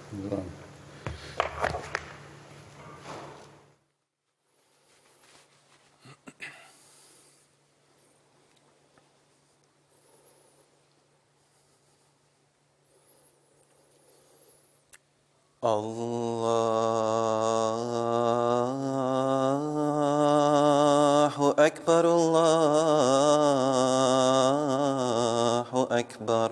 الله أكبر الله أكبر.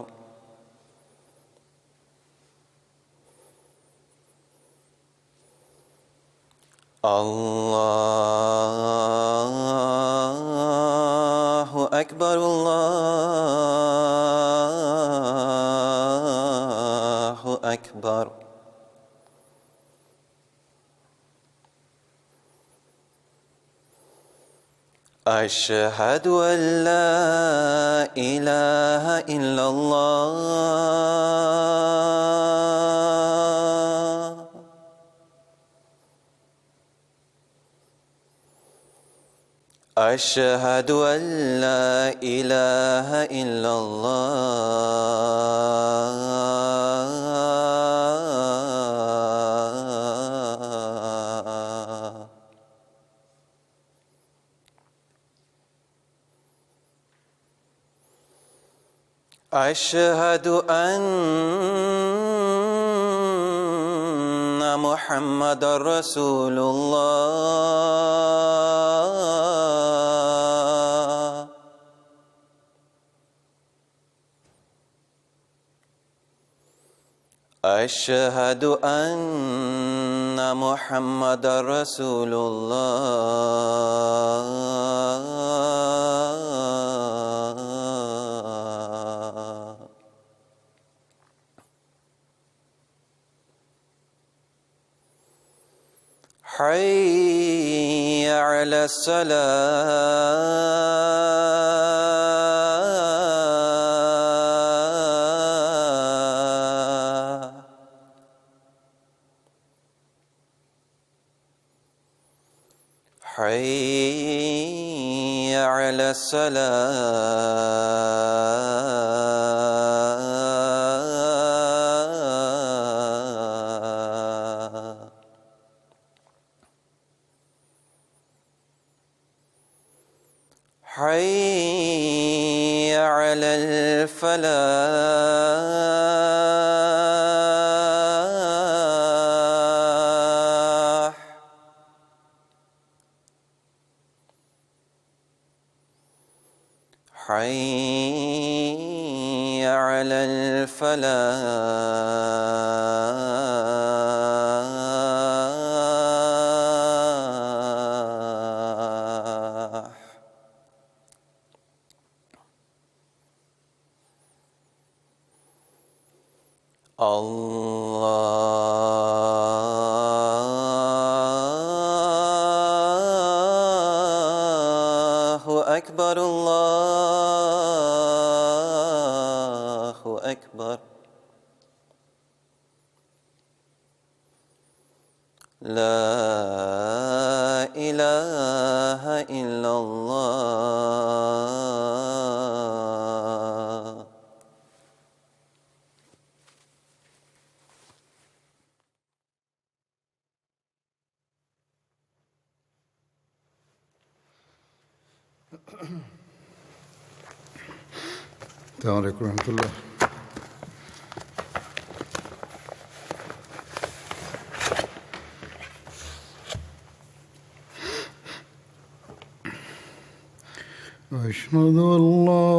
الله أكبر الله أكبر. أشهد أن لا إله إلا الله. أشهد أن لا إله إلا الله. أشهد أن محمدًا رسول الله. أشهد أن محمدًا رسول الله. حي على الصلاة. حي على الصلاة. حي على الفلاح. حي على الفلاح. الله أكبر الله أكبر. لا إله إلا الله. السلام علیکم ورحمۃ اللہ. أشهد أن لا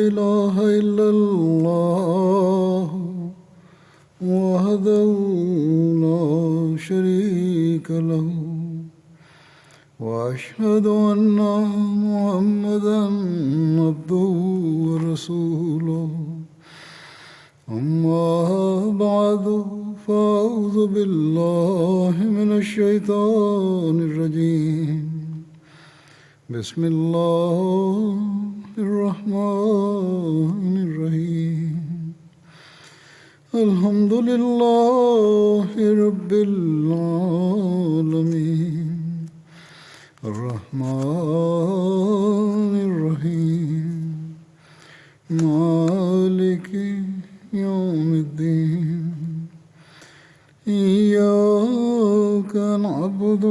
إله إلا الله وحده لا شريك له وأشهد أن محمدًا عبده ورسوله. أما بعد فأعوذ بالله من الشيطان الرجيم. بسم الله الرحمن الرحيم. الحمد لله رب العالمين الرحمن الرحيم مالك يوم الدين نعبد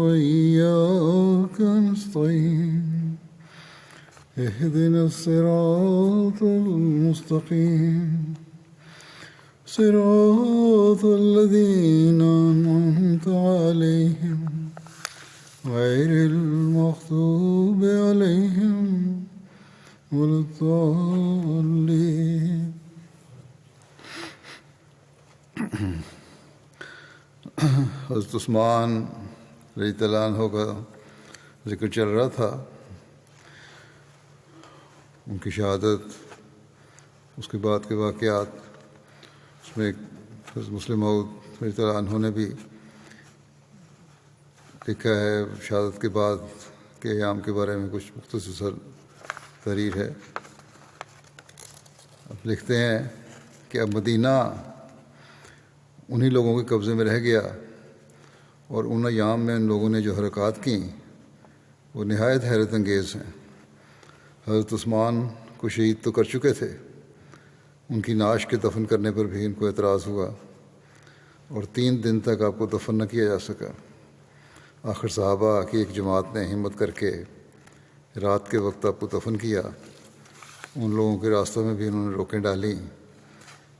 وإياك نستعين اهدنا الصراط المستقيم صراط الذين أنعمت عليهم غير المغضوب عليهم ولا الضالين. حضرت عثمان رضی اللہ عنہ کا ذکر چل رہا تھا، ان کی شہادت، اس کے بعد کے واقعات. اس میں حضرت مسلم موعود رضی اللہ عنہ نے بھی لکھا ہے شہادت کے بعد کے ایام کے بارے میں کچھ مختصر تحریر ہے. اب لکھتے ہیں کہ اب مدینہ انہی لوگوں کے قبضے میں رہ گیا، اور ان ایام میں ان لوگوں نے جو حرکات کیں وہ نہایت حیرت انگیز ہیں. حضرت عثمان کو شہید تو کر چکے تھے، ان کی نعش کے دفن کرنے پر بھی ان کو اعتراض ہوا، اور 3 دن تک آپ کو دفن نہ کیا جا سکا. آخر صحابہ کی ایک جماعت نے ہمت کر کے رات کے وقت آپ کو دفن کیا. ان لوگوں کے راستوں میں بھی انہوں نے روکیں ڈالیں،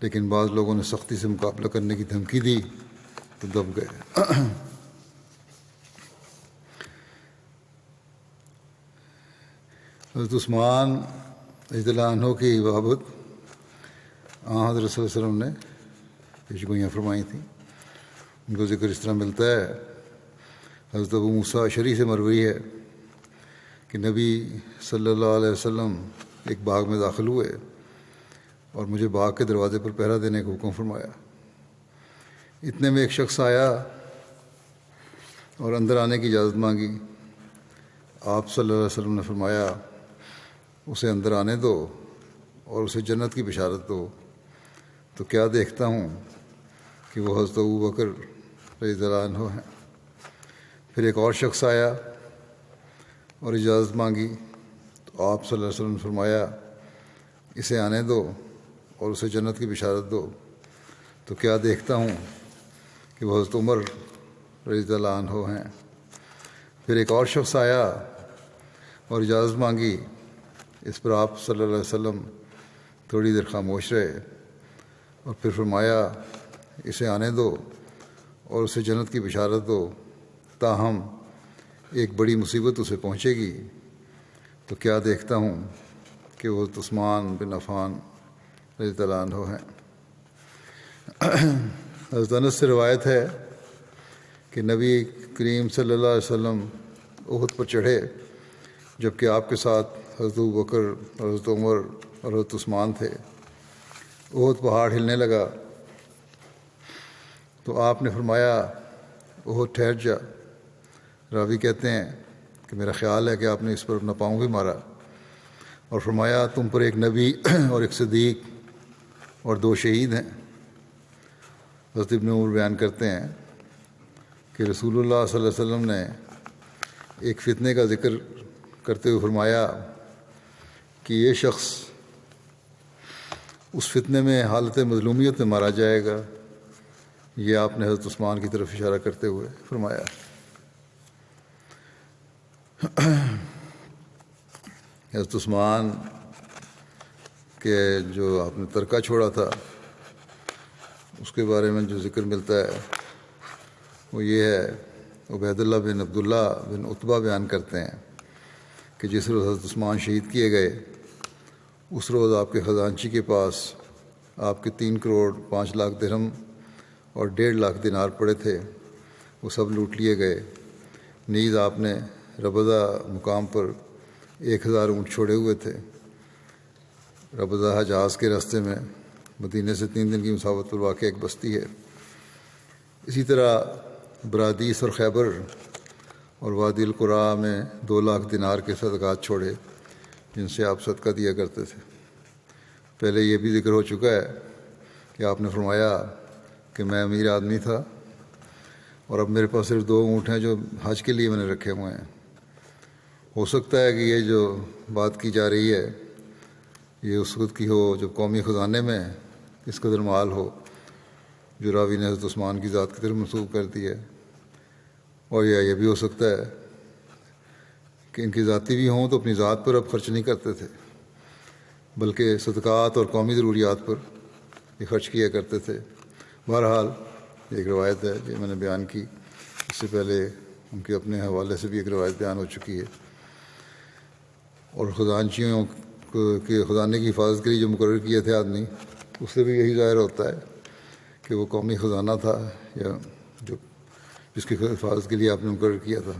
لیکن بعض لوگوں نے سختی سے مقابلہ کرنے کی دھمکی دی تو دب گئے. حضرت عثمان رضی اللہ عنہ کی بابت حضرت صلی اللہ علیہ وسلم نے پیشگوئیاں فرمائی تھیں. ان کو ذکر اس طرح ملتا ہے، حضرت ابو موسیٰ اشعری سے مروی ہے کہ نبی صلی اللہ علیہ وسلم ایک باغ میں داخل ہوئے اور مجھے باغ کے دروازے پر پہرا دینے کا حکم فرمایا. اتنے میں ایک شخص آیا اور اندر آنے کی اجازت مانگی. آپ صلی اللہ علیہ وسلم نے فرمایا اسے اندر آنے دو اور اسے جنت کی بشارت دو. تو کیا دیکھتا ہوں کہ وہ حضرت ابوبکر رضی اللہ عنہ ہیں. پھر ایک اور شخص آیا اور اجازت مانگی تو آپ صلی اللہ علیہ وسلم نے فرمایا اسے آنے دو اور اسے جنت کی بشارت دو. تو کیا دیکھتا ہوں کہ وہ حضرت عمر رضی اللہ عنہ ہیں. پھر ایک اور شخص آیا اور اجازت مانگی. اس پر آپ صلی اللہ علیہ وسلم تھوڑی دیر خاموش رہے اور پھر فرمایا اسے آنے دو اور اسے جنت کی بشارت دو، تاہم ایک بڑی مصیبت اسے پہنچے گی. تو کیا دیکھتا ہوں کہ وہ عثمان بن عفان رضی اللہ عنہ ہیں. حضرت انس سے روایت ہے کہ نبی کریم صلی اللہ علیہ وسلم احد پر چڑھے جبکہ آپ کے ساتھ حضرت ابوبکر، حضرت عمر اور حضرت عثمان تھے. احد پہاڑ ہلنے لگا تو آپ نے فرمایا احد ٹھہر جا. راوی کہتے ہیں کہ میرا خیال ہے کہ آپ نے اس پر اپنا پاؤں بھی مارا اور فرمایا تم پر ایک نبی اور ایک صدیق اور 2 شہید ہیں. حضرت ابن عمر بیان کرتے ہیں کہ رسول اللہ صلی اللہ علیہ وسلم نے ایک فتنے کا ذکر کرتے ہوئے فرمایا کہ یہ شخص اس فتنے میں حالت مظلومیت میں مارا جائے گا. یہ آپ نے حضرت عثمان کی طرف اشارہ کرتے ہوئے فرمایا. حضرت عثمان کے جو آپ نے ترکہ چھوڑا تھا اس کے بارے میں جو ذکر ملتا ہے وہ یہ ہے، عبید اللہ بن عبداللہ بن عتبہ بیان کرتے ہیں کہ جس روز حضرت عثمان شہید کیے گئے اس روز آپ کے خزانچی کے پاس آپ کے 3 کروڑ 5 لاکھ درہم اور 1.5 لاکھ دینار پڑے تھے، وہ سب لوٹ لیے گئے. نیز آپ نے ربضہ مقام پر 1000 اونٹ چھوڑے ہوئے تھے. ربضہ حجاز کے راستے میں مدینہ سے 3 دن کی مسافت پر واقع ایک بستی ہے. اسی طرح برادیس اور خیبر اور وادی القرا میں 2 لاکھ دینار کے صدقات چھوڑے جن سے آپ صدقہ دیا کرتے تھے. پہلے یہ بھی ذکر ہو چکا ہے کہ آپ نے فرمایا کہ میں امیر آدمی تھا اور اب میرے پاس صرف 2 اونٹ ہیں جو حج کے لیے میں نے رکھے ہوئے ہیں. ہو سکتا ہے کہ یہ جو بات کی جا رہی ہے یہ اس وقت کی ہو جب قومی خزانے میں اس قدر مال ہو جو راوی نے حضرت عثمان کی ذات کی طرف منسوب کر دی ہے. اور یہ بھی ہو سکتا ہے کہ ان کی ذاتی بھی ہوں تو اپنی ذات پر اب خرچ نہیں کرتے تھے، بلکہ صدقات اور قومی ضروریات پر یہ خرچ کیا کرتے تھے۔ بہرحال یہ ایک روایت ہے جو میں نے بیان کی، اس سے پہلے ان کے اپنے حوالے سے بھی ایک روایت بیان ہو چکی ہے۔ اور خزانچیوں کے خزانے کی حفاظت کے لیے جو مقرر کیے تھے آدمی، اس سے بھی یہی ظاہر ہوتا ہے کہ وہ قومی خزانہ تھا یا جو جس کی حفاظت کے لیے آپ نے مقرر کیا تھا۔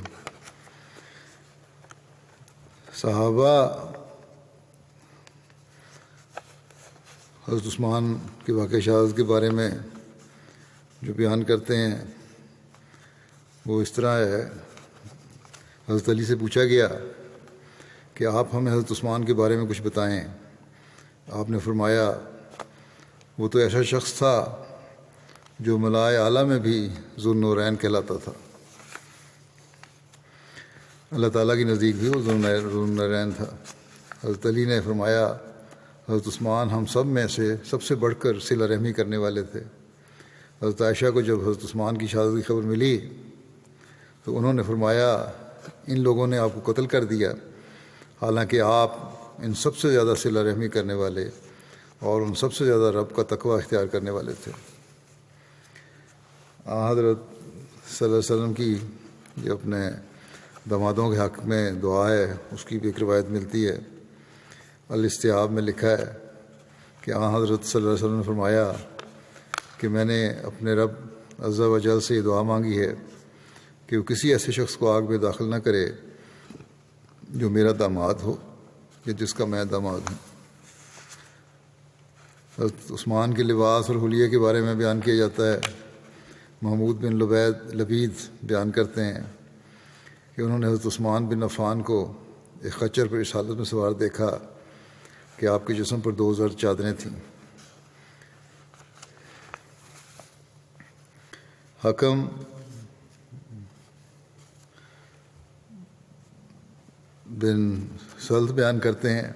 صحابہ حضرت عثمان کے واقع شہادت کے بارے میں جو بیان کرتے ہیں وہ اس طرح ہے۔ حضرت علی سے پوچھا گیا کہ آپ ہمیں حضرت عثمان کے بارے میں کچھ بتائیں۔ آپ نے فرمایا وہ تو ایسا شخص تھا جو ملائے اعلیٰ میں بھی ذو النورین کہلاتا تھا، اللہ تعالیٰ کے نزدیک بھی وہ ذو النورین تھا۔ حضرت علی نے فرمایا حضرت عثمان ہم سب میں سے سب سے بڑھ کر صلہ رحمی کرنے والے تھے۔ حضرت عائشہ کو جب حضرت عثمان کی شہادت کی خبر ملی تو انہوں نے فرمایا ان لوگوں نے آپ کو قتل کر دیا، حالانکہ آپ ان سب سے زیادہ صلہ رحمی کرنے والے اور ان سب سے زیادہ رب کا تقوی اختیار کرنے والے تھے۔ حضرت صلی اللہ علیہ وسلم کی جو اپنے دامادوں کے حق میں دعا ہے اس کی بھی ایک روایت ملتی ہے۔ الاستیاب میں لکھا ہے کہ حضرت صلی اللہ علیہ وسلم نے فرمایا کہ میں نے اپنے رب عز و جل سے یہ دعا مانگی ہے کہ وہ کسی ایسے شخص کو آگ میں داخل نہ کرے جو میرا داماد ہو یا جس کا میں داماد ہوں۔ حضرت عثمان کے لباس اور حلیے کے بارے میں بیان کیا جاتا ہے۔ محمود بن لبید بیان کرتے ہیں کہ انہوں نے حضرت عثمان بن عفان کو ایک خچر پر اس حالت میں سوار دیکھا کہ آپ کے جسم پر 2 زرد چادریں تھیں۔ حکم بن سلط بیان کرتے ہیں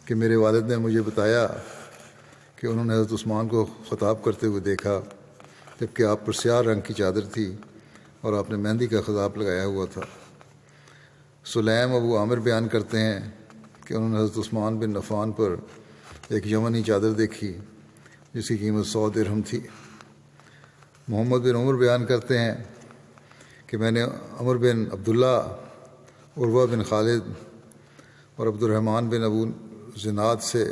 کہ میرے والد نے مجھے بتایا کہ انہوں نے حضرت عثمان کو خطاب کرتے ہوئے دیکھا جبکہ آپ پر سیاہ رنگ کی چادر تھی اور آپ نے مہندی کا خضاب لگایا ہوا تھا۔ سلیم ابو عامر بیان کرتے ہیں کہ انہوں نے حضرت عثمان بن عفان پر ایک یمنی چادر دیکھی جس کی قیمت 100 درہم تھی۔ محمد بن عمر بیان کرتے ہیں کہ میں نے عمر بن عبداللہ، عروہ بن خالد اور عبد الرحمن بن ابو زناد سے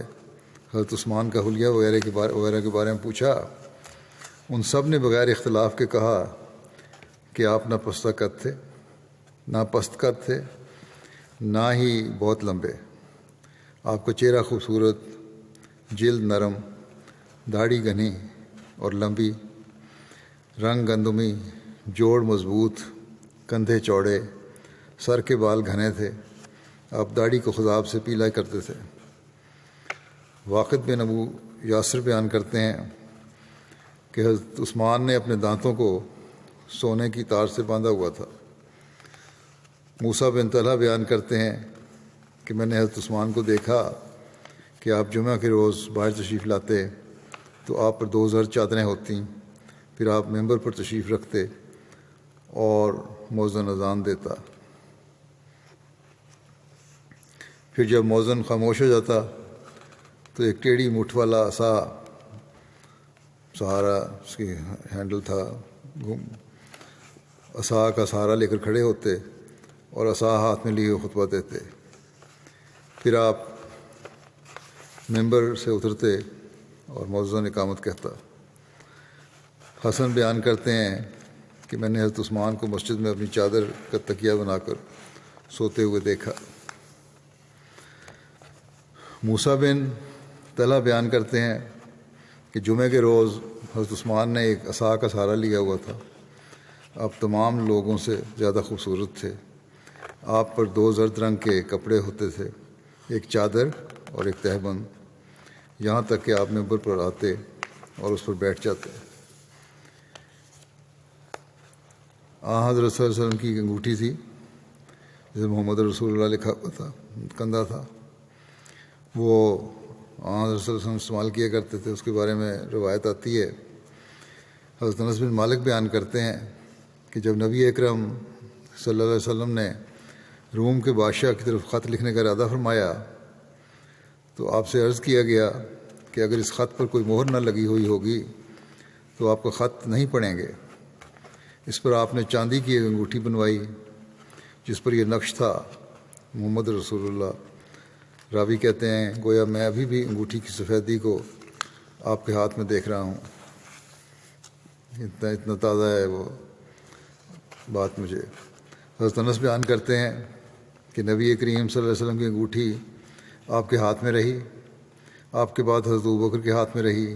حضرت عثمان کا حلیہ وغیرہ کے بارے میں پوچھا۔ ان سب نے بغیر اختلاف کے کہا کہ آپ نہ پستہ قد تھے، نہ پست قد تھے، نہ ہی بہت لمبے۔ آپ کا چہرہ خوبصورت، جلد نرم، داڑھی گھنی اور لمبی، رنگ گندمی، جوڑ مضبوط، کندھے چوڑے، سر کے بال گھنے تھے۔ آپ داڑھی کو خضاب سے پیلا کرتے تھے۔ واقد بن ابو یاسر بیان کرتے ہیں کہ حضرت عثمان نے اپنے دانتوں کو سونے کی تار سے باندھا ہوا تھا۔ موسیٰ بن طلحہ بیان کرتے ہیں کہ میں نے حضرت عثمان کو دیکھا کہ آپ جمعہ کے روز باہر تشریف لاتے تو آپ پر 2 زرد چادریں ہوتیں، پھر آپ ممبر پر تشریف رکھتے اور مؤذن اذان دیتا، پھر جب مؤذن خاموش ہو جاتا تو ایک ٹیڑھی مٹھ والا عصا، سہارا اس کی ہینڈل تھا، عصا کا سہارا لے کر کھڑے ہوتے اور عصا ہاتھ میں لیے خطبہ دیتے، پھر آپ ممبر سے اترتے اور مؤذن اقامت کہتا۔ حسن بیان کرتے ہیں کہ میں نے حضرت عثمان کو مسجد میں اپنی چادر کا تکیہ بنا کر سوتے ہوئے دیکھا۔ موسیٰ بن طلحہ بیان کرتے ہیں کہ جمعے کے روز حضرت عثمان نے ایک عصا کا سہارا لیا ہوا تھا۔ آپ تمام لوگوں سے زیادہ خوبصورت تھے۔ آپ پر 2 زرد رنگ کے کپڑے ہوتے تھے، ایک چادر اور ایک تہبند، یہاں تک کہ آپ ممبر پر آتے اور اس پر بیٹھ جاتے۔ حضرت صلی اللہ علیہ وسلم کی انگوٹھی تھی جسے محمد رسول اللہ لکھا ہوا تھا، کندھا تھا، وہ حضرت صلی اللہ علیہ وسلم استعمال کیا کرتے تھے۔ اس کے بارے میں روایت آتی ہے، حضرت انس بن مالک بیان کرتے ہیں کہ جب نبی اکرم صلی اللہ علیہ وسلم نے روم کے بادشاہ کی طرف خط لکھنے کا ارادہ فرمایا تو آپ سے عرض کیا گیا کہ اگر اس خط پر کوئی مہر نہ لگی ہوئی ہوگی تو آپ کا خط نہیں پڑھیں گے۔ اس پر آپ نے چاندی کی ایک انگوٹھی بنوائی جس پر یہ نقش تھا، محمد رسول اللہ۔ راوی کہتے ہیں گویا میں ابھی بھی انگوٹھی کی سفیدی کو آپ کے ہاتھ میں دیکھ رہا ہوں، اتنا تازہ ہے وہ بات مجھے۔ حضرت انس بیان کرتے ہیں کہ نبی کریم صلی اللہ علیہ وسلم کی انگوٹھی آپ کے ہاتھ میں رہی، آپ کے بعد حضرت ابوبکر کے ہاتھ میں رہی،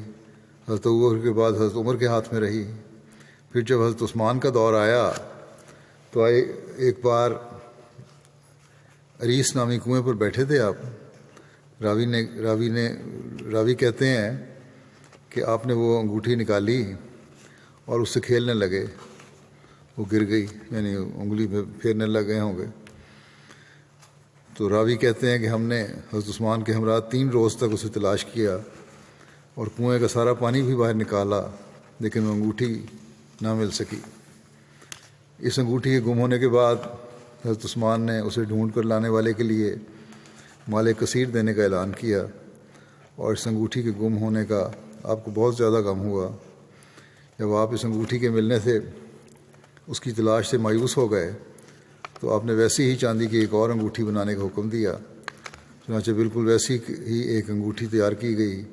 حضرت ابوبکر کے بعد حضرت عمر کے ہاتھ میں رہی۔ پھر جب حضرت عثمان کا دور آیا تو ایک بار عریس نامی کنویں پر بیٹھے تھے آپ۔ راوی کہتے ہیں کہ آپ نے وہ انگوٹھی نکالی اور اس سے کھیلنے لگے، وہ گر گئی، یعنی انگلی میں پھیرنے لگے ہوں گے۔ تو راوی کہتے ہیں کہ ہم نے حضرت عثمان کے ہمراہ 3 روز تک اسے تلاش کیا اور کنویں کا سارا پانی بھی باہر نکالا، لیکن وہ انگوٹھی نہ مل سکی۔ اس انگوٹھی کے گم ہونے کے بعد حضرت عثمان نے اسے ڈھونڈ کر لانے والے کے لیے مال کثیر دینے کا اعلان کیا، اور اس انگوٹھی کے گم ہونے کا آپ کو بہت زیادہ غم ہوا۔ جب آپ اس انگوٹھی کے ملنے سے اس کی تلاش سے مایوس ہو گئے تو آپ نے ویسی ہی چاندی کی ایک اور انگوٹھی بنانے کا حکم دیا۔ چنانچہ بالکل ویسی ہی ایک انگوٹھی تیار کی گئی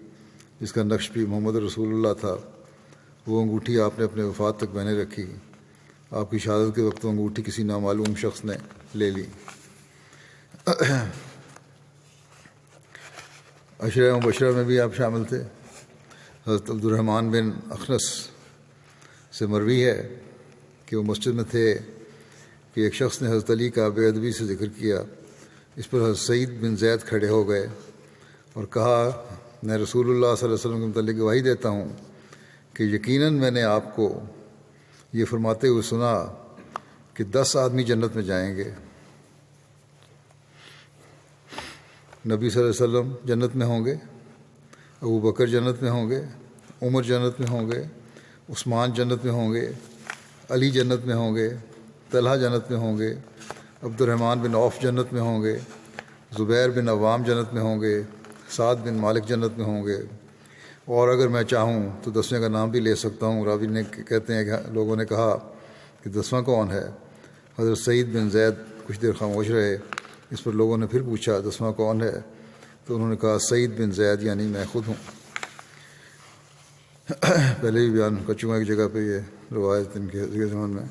جس کا نقش بھی محمد رسول اللہ تھا۔ وہ انگوٹھی آپ نے اپنے وفات تک پہنے رکھی۔ آپ کی شہادت کے وقت وہ انگوٹھی کسی نامعلوم شخص نے لے لی۔ عشرہ مبشرہ میں بھی آپ شامل تھے۔ حضرت عبد الرحمن بن اخنس سے مروی ہے کہ وہ مسجد میں تھے کہ ایک شخص نے حضرت علی کا بے ادبی سے ذکر کیا۔ اس پر حضرت سعید بن زید کھڑے ہو گئے اور کہا، میں رسول اللہ صلی اللہ علیہ وسلم کے متعلق گواہی دیتا ہوں کہ یقیناً میں نے آپ کو یہ فرماتے ہوئے سنا کہ 10 آدمی جنت میں جائیں گے۔ نبی صلی اللہ علیہ وسلم جنت میں ہوں گے، ابو بکر جنت میں ہوں گے، عمر جنت میں ہوں گے، عثمان جنت میں ہوں گے، علی جنت میں ہوں گے، طلحہ جنت میں ہوں گے، عبد الرحمن بن عوف جنت میں ہوں گے، زبیر بن عوام جنت میں ہوں گے، سعد بن مالک جنت میں ہوں گے، اور اگر میں چاہوں تو 10ویں کا نام بھی لے سکتا ہوں۔ راوی نے کہتے ہیں کہ لوگوں نے کہا کہ 10واں کون ہے؟ حضرت سعید بن زید کچھ دیر خاموش رہے۔ اس پر لوگوں نے پھر پوچھا 10واں کون ہے؟ تو انہوں نے کہا سعید بن زید، یعنی میں خود ہوں۔ پہلے بھی بیان کر چکا ایک جگہ پہ یہ روایت ان کے زمان میں۔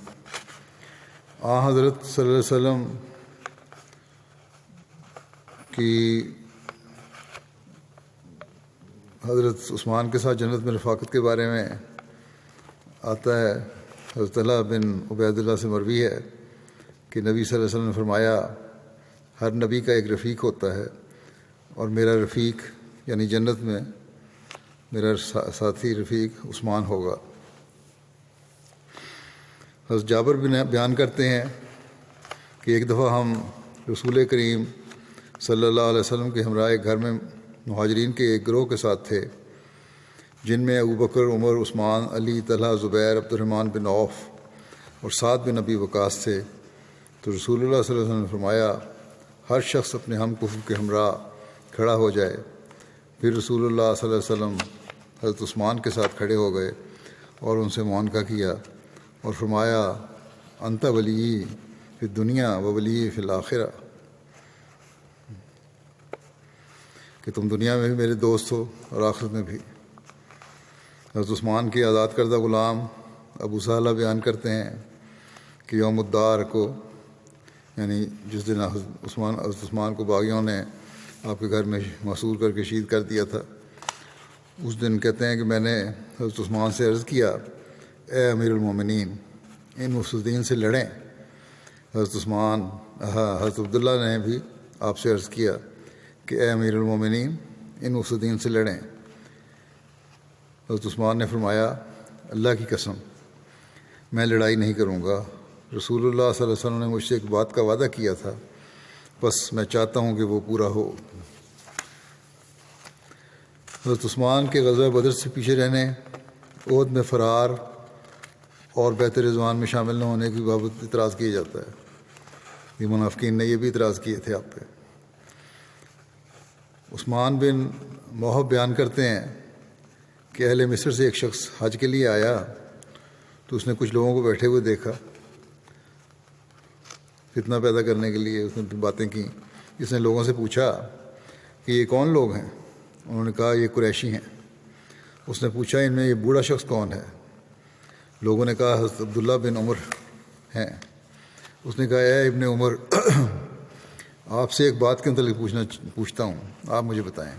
حضرت صلی اللہ علیہ وسلم کی حضرت عثمان کے ساتھ جنت میں رفاقت کے بارے میں آتا ہے۔ حضرت طلحہ بن عبید اللہ سے مروی ہے کہ نبی صلی اللہ علیہ وسلم نے فرمایا، ہر نبی کا ایک رفیق ہوتا ہے اور میرا رفیق یعنی جنت میں میرا ساتھی رفیق عثمان ہوگا۔ حضرت جابر بن بیان کرتے ہیں کہ ایک دفعہ ہم رسول کریم صلی اللہ علیہ وسلم کے ہمراہ ایک گھر میں مہاجرین کے ایک گروہ کے ساتھ تھے، جن میں ابوبکر، عمر، عثمان، علی، طلحہ، زبیر، عبد الرحمن بن عوف اور سعد بن ابی وقاص تھے۔ تو رسول اللہ صلی اللہ علیہ وسلم نے فرمایا، ہر شخص اپنے ہم کفر کے ہمراہ کھڑا ہو جائے۔ پھر رسول اللہ صلی اللہ علیہ وسلم حضرت عثمان کے ساتھ کھڑے ہو گئے اور ان سے معانقہ کیا اور فرمایا، انت ولی فی الدنیا و ولی فی الآخرہ، کہ تم دنیا میں بھی میرے دوست ہو اور آخرت میں بھی۔ حضرت عثمان کے آزاد کردہ غلام ابو سہلہ بیان کرتے ہیں کہ یوم الدار کو، یعنی جس دن حضرت عثمان کو باغیوں نے آپ کے گھر میں محصور کر کے شہید کر دیا تھا، اس دن کہتے ہیں کہ میں نے حضرت عثمان سے عرض کیا، اے امیر المومنین، ان مفسدین سے لڑیں۔ حضرت عبداللہ نے بھی آپ سے عرض کیا کہ اے امیر المومنین، ان مفسدین سے لڑیں۔ حضرت عثمان نے فرمایا، اللہ کی قسم میں لڑائی نہیں کروں گا، رسول اللہ صلی اللہ علیہ وسلم نے مجھ سے ایک بات کا وعدہ کیا تھا، بس میں چاہتا ہوں کہ وہ پورا ہو۔ حضرت عثمان کے غزوہ بدر سے پیچھے رہنے، احد میں فرار اور بیت رضوان میں شامل نہ ہونے کی بابت اعتراض کیا جاتا ہے۔ یہ منافقین نے یہ بھی اعتراض کیے تھے آپ پہ۔ عثمان بن موہب بیان کرتے ہیں کہ اہل مصر سے ایک شخص حج کے لیے آیا تو اس نے کچھ لوگوں کو بیٹھے ہوئے دیکھا، فتنہ پیدا کرنے کے لیے اس نے باتیں کی۔ اس نے لوگوں سے پوچھا کہ یہ کون لوگ ہیں؟ انہوں نے کہا یہ قریشی ہیں۔ اس نے پوچھا ان میں یہ بوڑھا شخص کون ہے؟ لوگوں نے کہا حضرت عبداللہ بن عمر ہیں۔ اس نے کہا اے ابن عمر، آپ سے ایک بات کے متعلق پوچھتا ہوں، آپ مجھے بتائیں،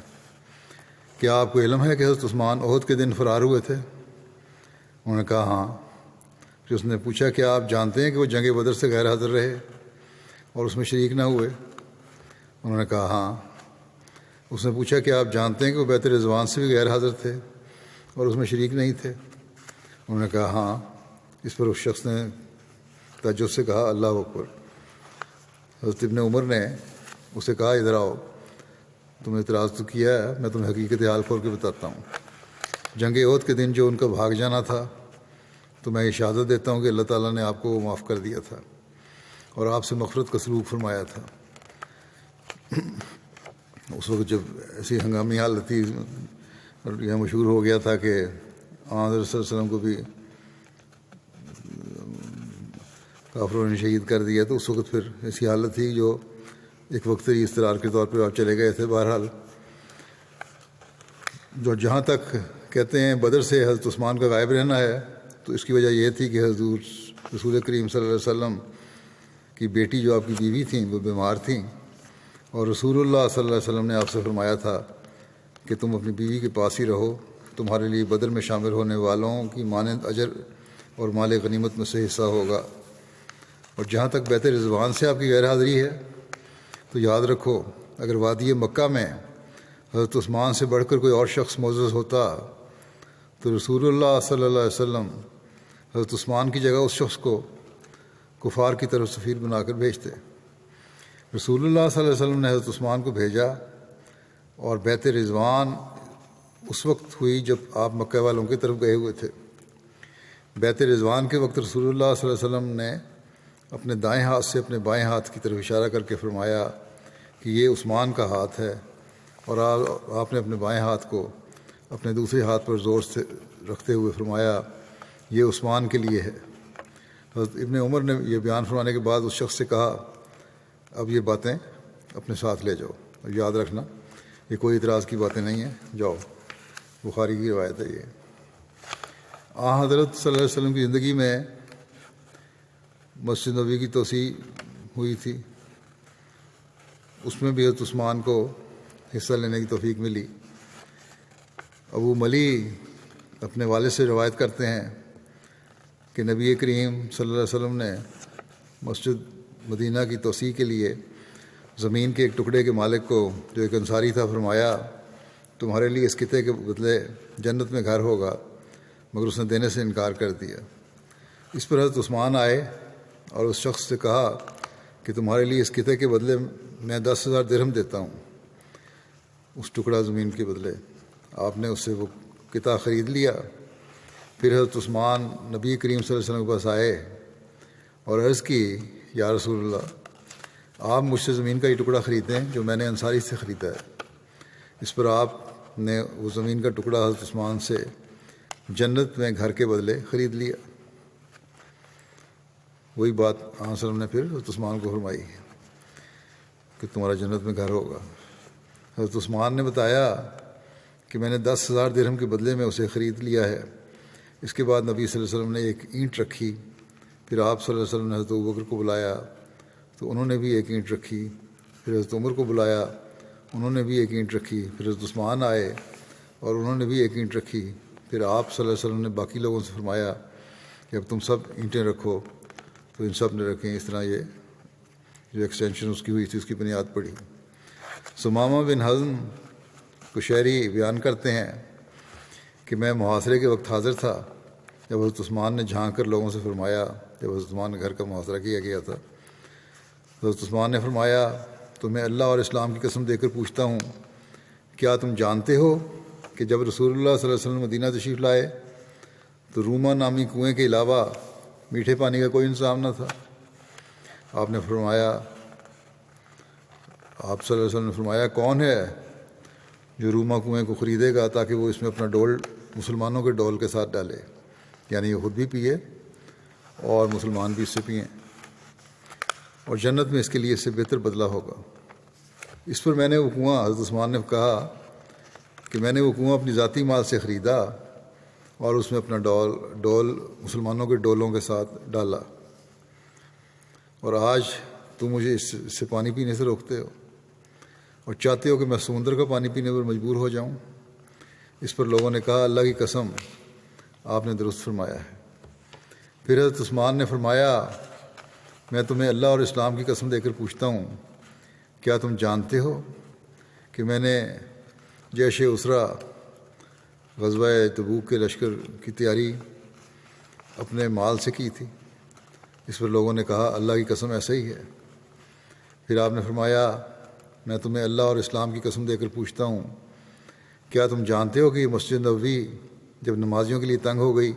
کیا آپ کو علم ہے کہ حضرت عثمان احد کے دن فرار ہوئے تھے؟ انہوں نے کہا ہاں۔ پھر اس نے پوچھا کیا آپ جانتے ہیں کہ وہ جنگ بدر سے غیر حاضر رہے اور اس میں شریک نہ ہوئے؟ انہوں نے کہا ہاں۔ اس نے پوچھا کہ آپ جانتے ہیں کہ وہ بیت رضوان سے بھی غیر حاضر تھے اور اس میں شریک نہیں تھے؟ انہوں نے کہا ہاں۔ اس پر اس شخص نے تعجب سے کہا اللہ اکبر۔ حضرت ابن عمر نے اسے کہا ادھر آؤ، تم نے اعتراض تو کیا ہے، میں تمہیں حقیقت حال کھول کے بتاتا ہوں۔ جنگ احد کے دن جو ان کا بھاگ جانا تھا تو میں یہ شہادت دیتا ہوں کہ اللہ تعالیٰ نے آپ کو معاف کر دیا تھا اور آپ سے مغفرت کا سلوک فرمایا تھا۔ اس وقت جب ایسی ہنگامی حالت تھی اور یہ مشہور ہو گیا تھا کہ حضرت صلی اللہ علیہ وسلم کو بھی کافروں نے شہید کر دیا، تو اس وقت پھر ایسی حالت تھی جو ایک وقتی اضطرار کے طور پہ آپ چلے گئے تھے۔ بہرحال جو جہاں تک کہتے ہیں بدر سے حضرت عثمان کا غائب رہنا ہے، تو اس کی وجہ یہ تھی کہ حضور رسول کریم صلی اللہ علیہ وسلم کی بیٹی جو آپ کی بیوی تھیں وہ بیمار تھیں، اور رسول اللہ صلی اللہ علیہ وسلم نے آپ سے فرمایا تھا کہ تم اپنی بیوی کے پاس ہی رہو، تمہارے لیے بدر میں شامل ہونے والوں کی مانند اجر اور مال غنیمت میں سے حصہ ہوگا۔ اور جہاں تک بیت رضوان سے آپ کی غیر حاضری ہے تو یاد رکھو اگر وادی مکہ میں حضرت عثمان سے بڑھ کر کوئی اور شخص معزز ہوتا تو رسول اللہ صلی اللہ علیہ وسلم حضرت عثمان کی جگہ اس شخص کو کفار کی طرف سفیر بنا کر بھیجتے۔ رسول اللہ صلی اللہ علیہ وسلم نے حضرت عثمان کو بھیجا، اور بیت رضوان اس وقت ہوئی جب آپ مکہ والوں کی طرف گئے ہوئے تھے۔ بیت رضوان کے وقت رسول اللہ صلی اللہ علیہ وسلم نے اپنے دائیں ہاتھ سے اپنے بائیں ہاتھ کی طرف اشارہ کر کے فرمایا کہ یہ عثمان کا ہاتھ ہے، اور آپ نے اپنے بائیں ہاتھ کو اپنے دوسرے ہاتھ پر زور سے رکھتے ہوئے فرمایا یہ عثمان کے لیے ہے۔ حضرت ابن عمر نے یہ بیان فرمانے کے بعد اس شخص سے کہا اب یہ باتیں اپنے ساتھ لے جاؤ، اور یاد رکھنا یہ کوئی اعتراض کی باتیں نہیں ہیں، جاؤ۔ بخاری کی روایت ہے یہ۔ حضرت صلی اللہ علیہ وسلم کی زندگی میں مسجد نبوی کی توسیع ہوئی تھی، اس میں بھی حضرت عثمان کو حصہ لینے کی توفیق ملی۔ ابو ملی اپنے والد سے روایت کرتے ہیں کہ نبی کریم صلی اللہ علیہ وسلم نے مسجد مدینہ کی توسیع کے لیے زمین کے ایک ٹکڑے کے مالک کو جو ایک انصاری تھا فرمایا تمہارے لیے اس خطے کے بدلے جنت میں گھر ہوگا، مگر اس نے دینے سے انکار کر دیا۔ اس پر حضرت عثمان آئے اور اس شخص سے کہا کہ تمہارے لیے اس خطے کے بدلے میں 10,000 درہم دیتا ہوں، اس ٹکڑا زمین کے بدلے۔ آپ نے اس سے وہ قطعہ خرید لیا۔ پھر حضرت عثمان نبی کریم صلی اللہ علیہ وسلم کے پاس آئے اور عرض کی یا رسول اللہ، آپ مجھ سے زمین کا یہ ٹکڑا خریدیں جو میں نے انصاری سے خریدا ہے۔ اس پر آپ نے وہ زمین کا ٹکڑا حضرت عثمان سے جنت میں گھر کے بدلے خرید لیا۔ وہی بات آن صلی اللہ علیہ وسلم نے پھر حضرت عثمان کو فرمائی کہ تمہارا جنت میں گھر ہوگا۔ حضرت عثمان نے بتایا کہ میں نے 10,000 درہم کے بدلے میں اسے خرید لیا ہے۔ اس کے بعد نبی صلی اللہ علیہ وسلم نے ایک اینٹ رکھی، پھر آپ صلی اللہ علیہ وسلم نے حضرت ابوبکر کو بلایا تو انہوں نے بھی ایک اینٹ رکھی، پھر حضرت عمر کو بلایا انہوں نے بھی ایک اینٹ رکھی، پھر حضرت عثمان آئے اور انہوں نے بھی ایک اینٹ رکھی، پھر آپ صلی اللہ علیہ وسلم نے باقی لوگوں سے فرمایا کہ اب تم سب اینٹیں رکھو، تو ان سب نے رکھیں۔ اس طرح یہ جو ایکسٹینشن اس کی ہوئی تھی اس کی بنیاد پڑی۔ سمامہ بن حزم کشیری بیان کرتے ہیں کہ میں محاصرے کے وقت حاضر تھا جب حضرت عثمان نے جھانک کر لوگوں سے فرمایا، جب حضرت عثمان کے گھر کا محاصرہ کیا گیا تھا، حضرت عثمان نے فرمایا تمہیں اللہ اور اسلام کی قسم دے کر پوچھتا ہوں کیا تم جانتے ہو کہ جب رسول اللہ صلی اللہ علیہ وسلم مدینہ تشریف لائے تو روما نامی کنویں کے علاوہ میٹھے پانی کا کوئی انتظام نہ تھا۔ آپ نے فرمایا، آپ صلی اللہ علیہ وسلم نے فرمایا، کون ہے جو روما کنویں کو خریدے گا تاکہ وہ اس میں اپنا ڈول مسلمانوں کے ڈول کے ساتھ ڈالے، یعنی یہ خود بھی پیے اور مسلمان بھی اس سے پئیں، اور جنت میں اس کے لیے اس سے بہتر بدلہ ہوگا۔ اس پر میں نے وہ کنواں، حضرت عثمان نے کہا کہ میں نے وہ کنواں اپنی ذاتی مال سے خریدا اور اس میں اپنا ڈول مسلمانوں کے ڈولوں کے ساتھ ڈالا، اور آج تم مجھے اس سے پانی پینے سے روکتے ہو اور چاہتے ہو کہ میں سمندر کا پانی پینے پر مجبور ہو جاؤں۔ اس پر لوگوں نے کہا، اللہ کی قسم، آپ نے درست فرمایا ہے۔ پھر حضرت عثمان نے فرمایا، میں تمہیں اللہ اور اسلام کی قسم دے کر پوچھتا ہوں، کیا تم جانتے ہو کہ میں نے جیش اسرا غزوہ تبوک کے لشکر کی تیاری اپنے مال سے کی تھی؟ اس پر لوگوں نے کہا، اللہ کی قسم ایسا ہی ہے۔ پھر آپ نے فرمایا، میں تمہیں اللہ اور اسلام کی قسم دے کر پوچھتا ہوں، کیا تم جانتے ہو کہ یہ مسجد نبوی جب نمازیوں کے لیے تنگ ہو گئی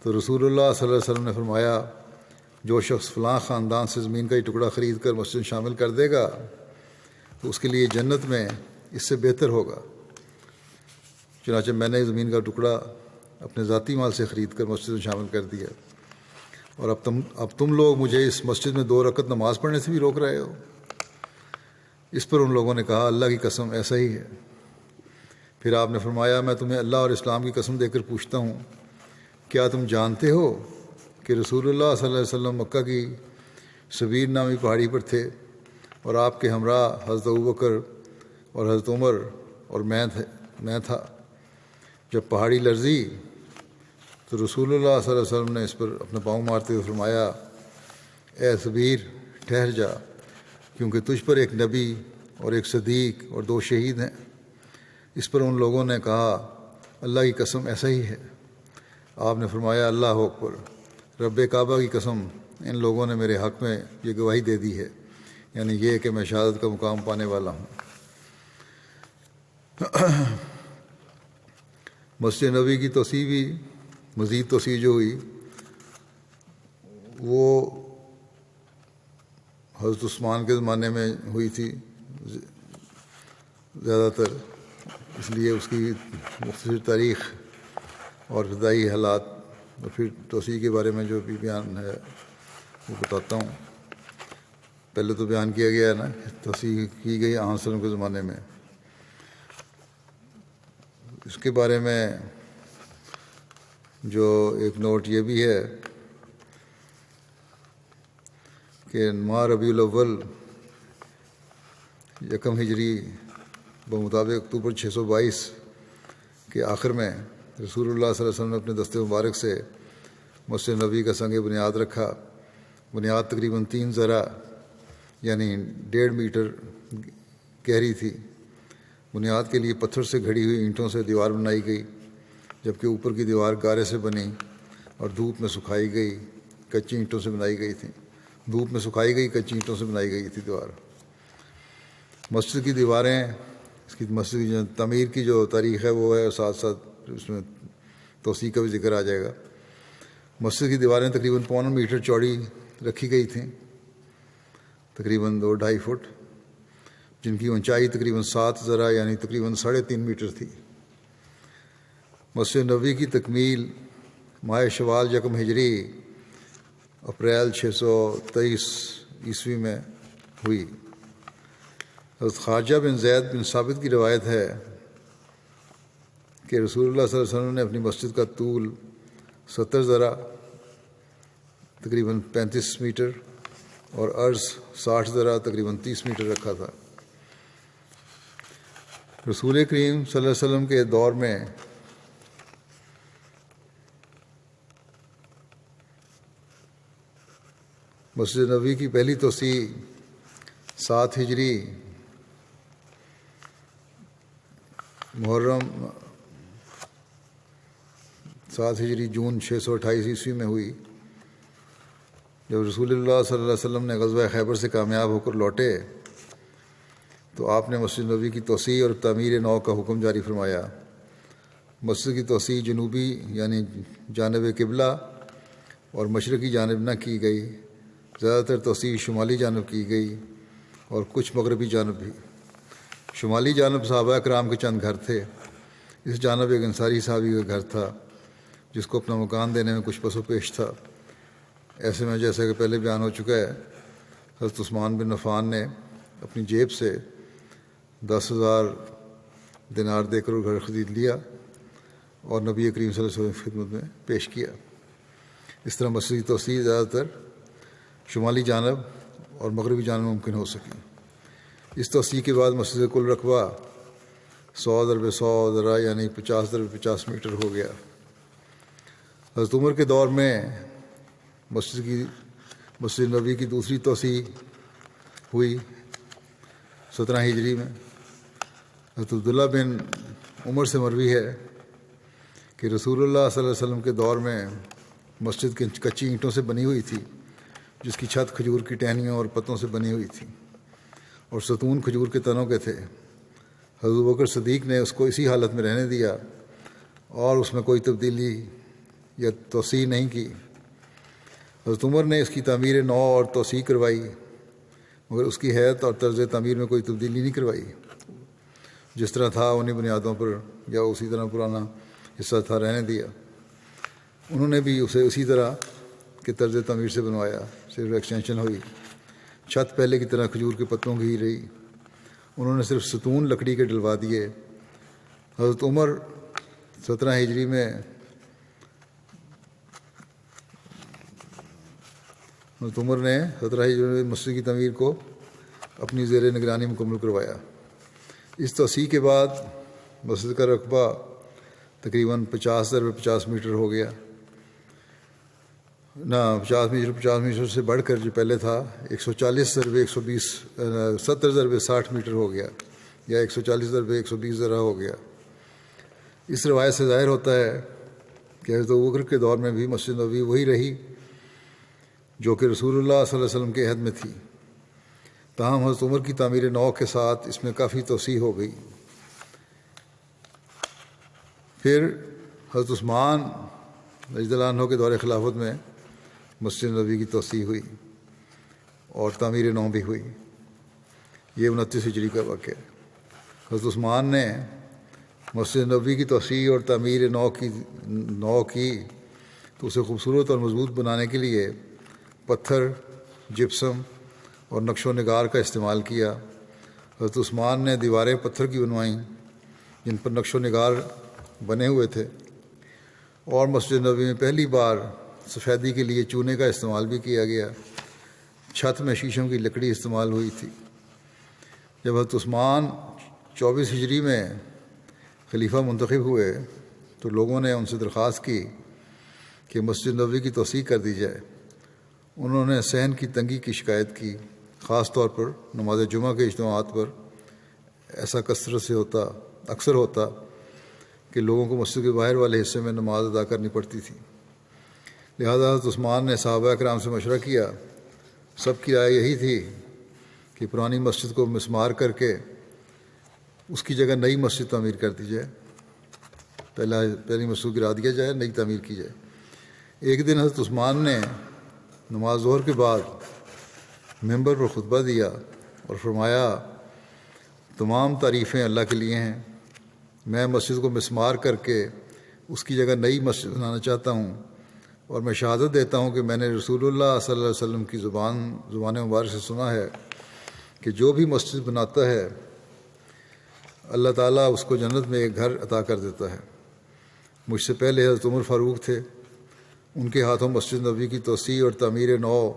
تو رسول اللہ صلی اللہ علیہ وسلم نے فرمایا، جو شخص فلاں خاندان سے زمین کا یہ ٹکڑا خرید کر مسجد شامل کر دے گا تو اس کے لیے جنت میں اس سے بہتر ہوگا۔ چنانچہ میں نے زمین کا ٹکڑا اپنے ذاتی مال سے خرید کر مسجد میں شامل کر دیا، اور اب تم لوگ مجھے اس مسجد میں 2 رکعت نماز پڑھنے سے بھی روک رہے ہو۔ اس پر ان لوگوں نے کہا، اللہ کی قسم ایسا ہی ہے۔ پھر آپ نے فرمایا، میں تمہیں اللہ اور اسلام کی قسم دے کر پوچھتا ہوں، کیا تم جانتے ہو کہ رسول اللہ صلی اللہ علیہ وسلم مکہ کی سبیر نامی پہاڑی پر تھے اور آپ کے ہمراہ حضرت ابوبکر اور حضرت عمر اور میں تھا۔ جب پہاڑی لرزی تو رسول اللہ صلی اللہ علیہ وسلم نے اس پر اپنا پاؤں مارتے ہوئے فرمایا، اے سبیر، ٹھہر جا، کیونکہ تجھ پر ایک نبی اور ایک صدیق اور 2 شہید ہیں۔ اس پر ان لوگوں نے کہا، اللہ کی قسم ایسا ہی ہے۔ آپ نے فرمایا، اللہ اکبر، رب کعبہ کی قسم، ان لوگوں نے میرے حق میں یہ گواہی دے دی ہے، یعنی یہ کہ میں شہادت کا مقام پانے والا ہوں۔ مسجد نبوی کی توسیع بھی، مزید توسیع جو ہوئی وہ حضرت عثمان کے زمانے میں ہوئی تھی زیادہ تر، اس لیے اس کی مختصر تاریخ اور ابتدائی حالات اور پھر توسیع کے بارے میں جو بھی بیان ہے وہ بتاتا ہوں۔ پہلے تو بیان کیا گیا ہے نا، توسیع کی گئی آن وسلم کے زمانے میں۔ اس کے بارے میں جو ایک نوٹ یہ بھی ہے کہ ماہ ربیع الاول 1 ہجری بمطابق اکتوبر 622 کے آخر میں رسول اللہ صلی اللہ علیہ وسلم نے اپنے دست مبارک سے مسجد نبوی کا سنگ بنیاد رکھا۔ بنیاد تقریباً 3 ذرا یعنی 1.5 میٹر گہری تھی۔ بنیاد کے لیے پتھر سے گھڑی ہوئی اینٹوں سے دیوار بنائی گئی، جبکہ اوپر کی دیوار گارے سے بنی اور دھوپ میں سکھائی گئی کچی اینٹوں سے بنائی گئی تھی۔ دھوپ میں سکھائی گئی کچی اینٹوں سے بنائی گئی تھی دیوار۔ مسجد کی دیواریں، اس کی مسجد کی تعمیر کی جو تاریخ ہے وہ ہے، اور ساتھ ساتھ اس میں توسیع کا بھی ذکر آ جائے گا۔ مسجد کی دیواریں تقریباً 1.25 میٹر چوڑی رکھی گئی تھیں، تقریباً 2-2.5 فٹ، جن کی اونچائی تقریباً 7 ذرا یعنی تقریباً 3.5 میٹر تھی۔ مسجد نبوی کی تکمیل ماہ شوال 1 ہجری اپریل 623 عیسوی میں ہوئی۔ حضرت خارجہ بن زید بن ثابت کی روایت ہے کہ رسول اللہ صلی اللہ علیہ وسلم نے اپنی مسجد کا طول 70 ذرا تقریباً 35 میٹر اور عرض 60 ذرا تقریباً 30 میٹر رکھا تھا۔ رسول کریم صلی اللہ علیہ وسلم کے دور میں مسجد نبوی کی پہلی توسیع 7 ہجری محرم 7 ہجری جون 628 عیسوی میں ہوئی، جب رسول اللہ صلی اللہ علیہ وسلم نے غزوہ خیبر سے کامیاب ہو کر لوٹے تو آپ نے مسجد نبوی کی توسیع اور تعمیر نو کا حکم جاری فرمایا۔ مسجد کی توسیع جنوبی یعنی جانب قبلہ اور مشرقی جانب نہ کی گئی، زیادہ تر توسیع شمالی جانب کی گئی اور کچھ مغربی جانب بھی۔ شمالی جانب صحابہ اکرام کے چند گھر تھے، اس جانب ایک انصاری صحابی کا گھر تھا جس کو اپنا مکان دینے میں کچھ پس و پیش تھا۔ ایسے میں جیسا کہ پہلے بیان ہو چکا ہے، حضرت عثمان بن عفان نے اپنی جیب سے 10,000 دینار دے کر گھر خرید لیا اور نبی کریم صلی اللہ علیہ وسلم کی خدمت میں پیش کیا۔ اس طرح مسجد کی توسیع زیادہ تر شمالی جانب اور مغربی جانب ممکن ہو سکی۔ اس توسیع کے بعد مسجد کا کل رقبہ 100x100 ذرا یعنی 50x50 میٹر ہو گیا۔ حضرت عمر کے دور میں مسجد نبوی کی دوسری توسیع ہوئی 17 ہجری میں۔ حضرت عبداللہ بن عمر سے مروی ہے کہ رسول اللہ صلی اللہ علیہ وسلم کے دور میں مسجد کچی اینٹوں سے بنی ہوئی تھی، جس کی چھت کھجور کی ٹہنیوں اور پتوں سے بنی ہوئی تھی اور ستون کھجور کے تنوں کے تھے۔ حضرت بکر صدیق نے اس کو اسی حالت میں رہنے دیا اور اس میں کوئی تبدیلی یا توسیع نہیں کی۔ حضرت عمر نے اس کی تعمیر نو اور توسیع کروائی، مگر اس کی حیت اور طرز تعمیر میں کوئی تبدیلی نہیں کروائی، جس طرح تھا انہی بنیادوں پر یا اسی طرح پرانا حصہ تھا رہنے دیا۔ انہوں نے بھی اسے اسی طرح کے طرز تعمیر سے بنوایا، صرف ایکسٹینشن ہوئی۔ چھت پہلے کی طرح کھجور کے پتوں کی ہی رہی، انہوں نے صرف ستون لکڑی کے ڈلوا دیے۔ حضرت عمر 17 ہجری میں مسجد کی تعمیر کو اپنی زیر نگرانی مکمل کروایا۔ اس توسیع کے بعد مسجد کا رقبہ تقریباً 50x50 میٹر ہو گیا۔ 50 میٹر سے بڑھ کر جو پہلے تھا 70x60 میٹر ہو گیا یا 140x120 ذرا ہو گیا۔ اس روایت سے ظاہر ہوتا ہے کہ حضرت ابوبکر کے دور میں بھی مسجد نبوی وہی رہی جو کہ رسول اللہ صلی اللہ علیہ وسلم کے عہد میں تھی، تاہم حضرت عمر کی تعمیر نو کے ساتھ اس میں کافی توسیع ہو گئی۔ پھر حضرت عثمان رضی اللہ عنہ کے دور خلافت میں مسجد نبوی کی توسیع ہوئی اور تعمیر نو بھی ہوئی۔ یہ 29 ہجری کا واقعہ ہے۔ حضرت عثمان نے مسجد نبوی کی توسیع اور تعمیر نو کی تو اسے خوبصورت اور مضبوط بنانے کے لیے پتھر، جپسم اور نقش و نگار کا استعمال کیا۔ حضرت عثمان نے دیواریں پتھر کی بنوائیں جن پر نقش و نگار بنے ہوئے تھے، اور مسجد نبوی میں پہلی بار سفیدی کے لیے چونے کا استعمال بھی کیا گیا۔ چھت میں شیشم کی لکڑی استعمال ہوئی تھی۔ جب حضرت عثمان 24 ہجری میں خلیفہ منتخب ہوئے تو لوگوں نے ان سے درخواست کی کہ مسجد نبوی کی توسیع کر دی جائے۔ انہوں نے صحن کی تنگی کی شکایت کی، خاص طور پر نماز جمعہ کے اجتماعات پر ایسا اکثر ہوتا کہ لوگوں کو مسجد کے باہر والے حصے میں نماز ادا کرنی پڑتی تھی۔ لہذا حضرت عثمان نے صحابہ اکرام سے مشورہ کیا۔ سب کی رائے یہی تھی کہ پرانی مسجد کو مسمار کر کے اس کی جگہ نئی مسجد تعمیر کر دی جائے، پہلی مسجد گرا دیا جائے، نئی تعمیر کی جائے۔ ایک دن حضرت عثمان نے نماز ظہر کے بعد ممبر پر خطبہ دیا اور فرمایا، تمام تعریفیں اللہ کے لیے ہیں، میں مسجد کو مسمار کر کے اس کی جگہ نئی مسجد بنانا چاہتا ہوں، اور میں شہادت دیتا ہوں کہ میں نے رسول اللہ صلی اللہ علیہ وسلم کی زبان مبارک سے سنا ہے کہ جو بھی مسجد بناتا ہے اللہ تعالیٰ اس کو جنت میں ایک گھر عطا کر دیتا ہے۔ مجھ سے پہلے حضرت عمر فاروق تھے، ان کے ہاتھوں مسجد نبوی کی توسیع اور تعمیر نو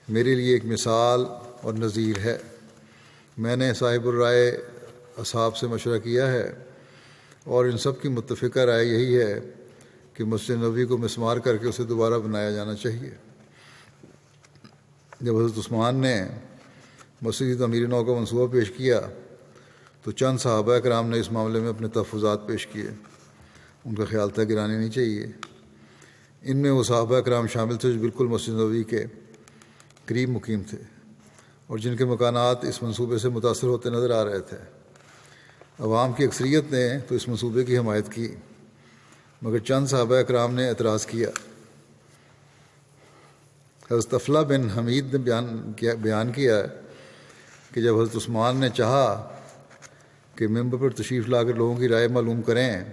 میرے لیے ایک مثال اور نظیر ہے۔ میں نے صاحب الرائے اصحاب سے مشورہ کیا ہے اور ان سب کی متفقہ رائے یہی ہے کہ مسجد نبوی کو مسمار کر کے اسے دوبارہ بنایا جانا چاہیے۔ جب حضرت عثمان نے مسجد کی تعمیر نو کا منصوبہ پیش کیا تو چند صحابہ کرام نے اس معاملے میں اپنے تحفظات پیش کیے۔ ان کا خیال تھا گرانی نہیں چاہیے۔ ان میں وہ صحابہ کرام شامل تھے جو بالکل مسجد نبوی کے قریب مقیم تھے اور جن کے مکانات اس منصوبے سے متاثر ہوتے نظر آ رہے تھے۔ عوام کی اکثریت نے تو اس منصوبے کی حمایت کی، مگر چند صحابہ اکرام نے اعتراض کیا۔ حضرت افلہ بن حمید نے بیان کیا کہ جب حضرت عثمان نے چاہا کہ ممبر پر تشریف لا کر لوگوں کی رائے معلوم کریں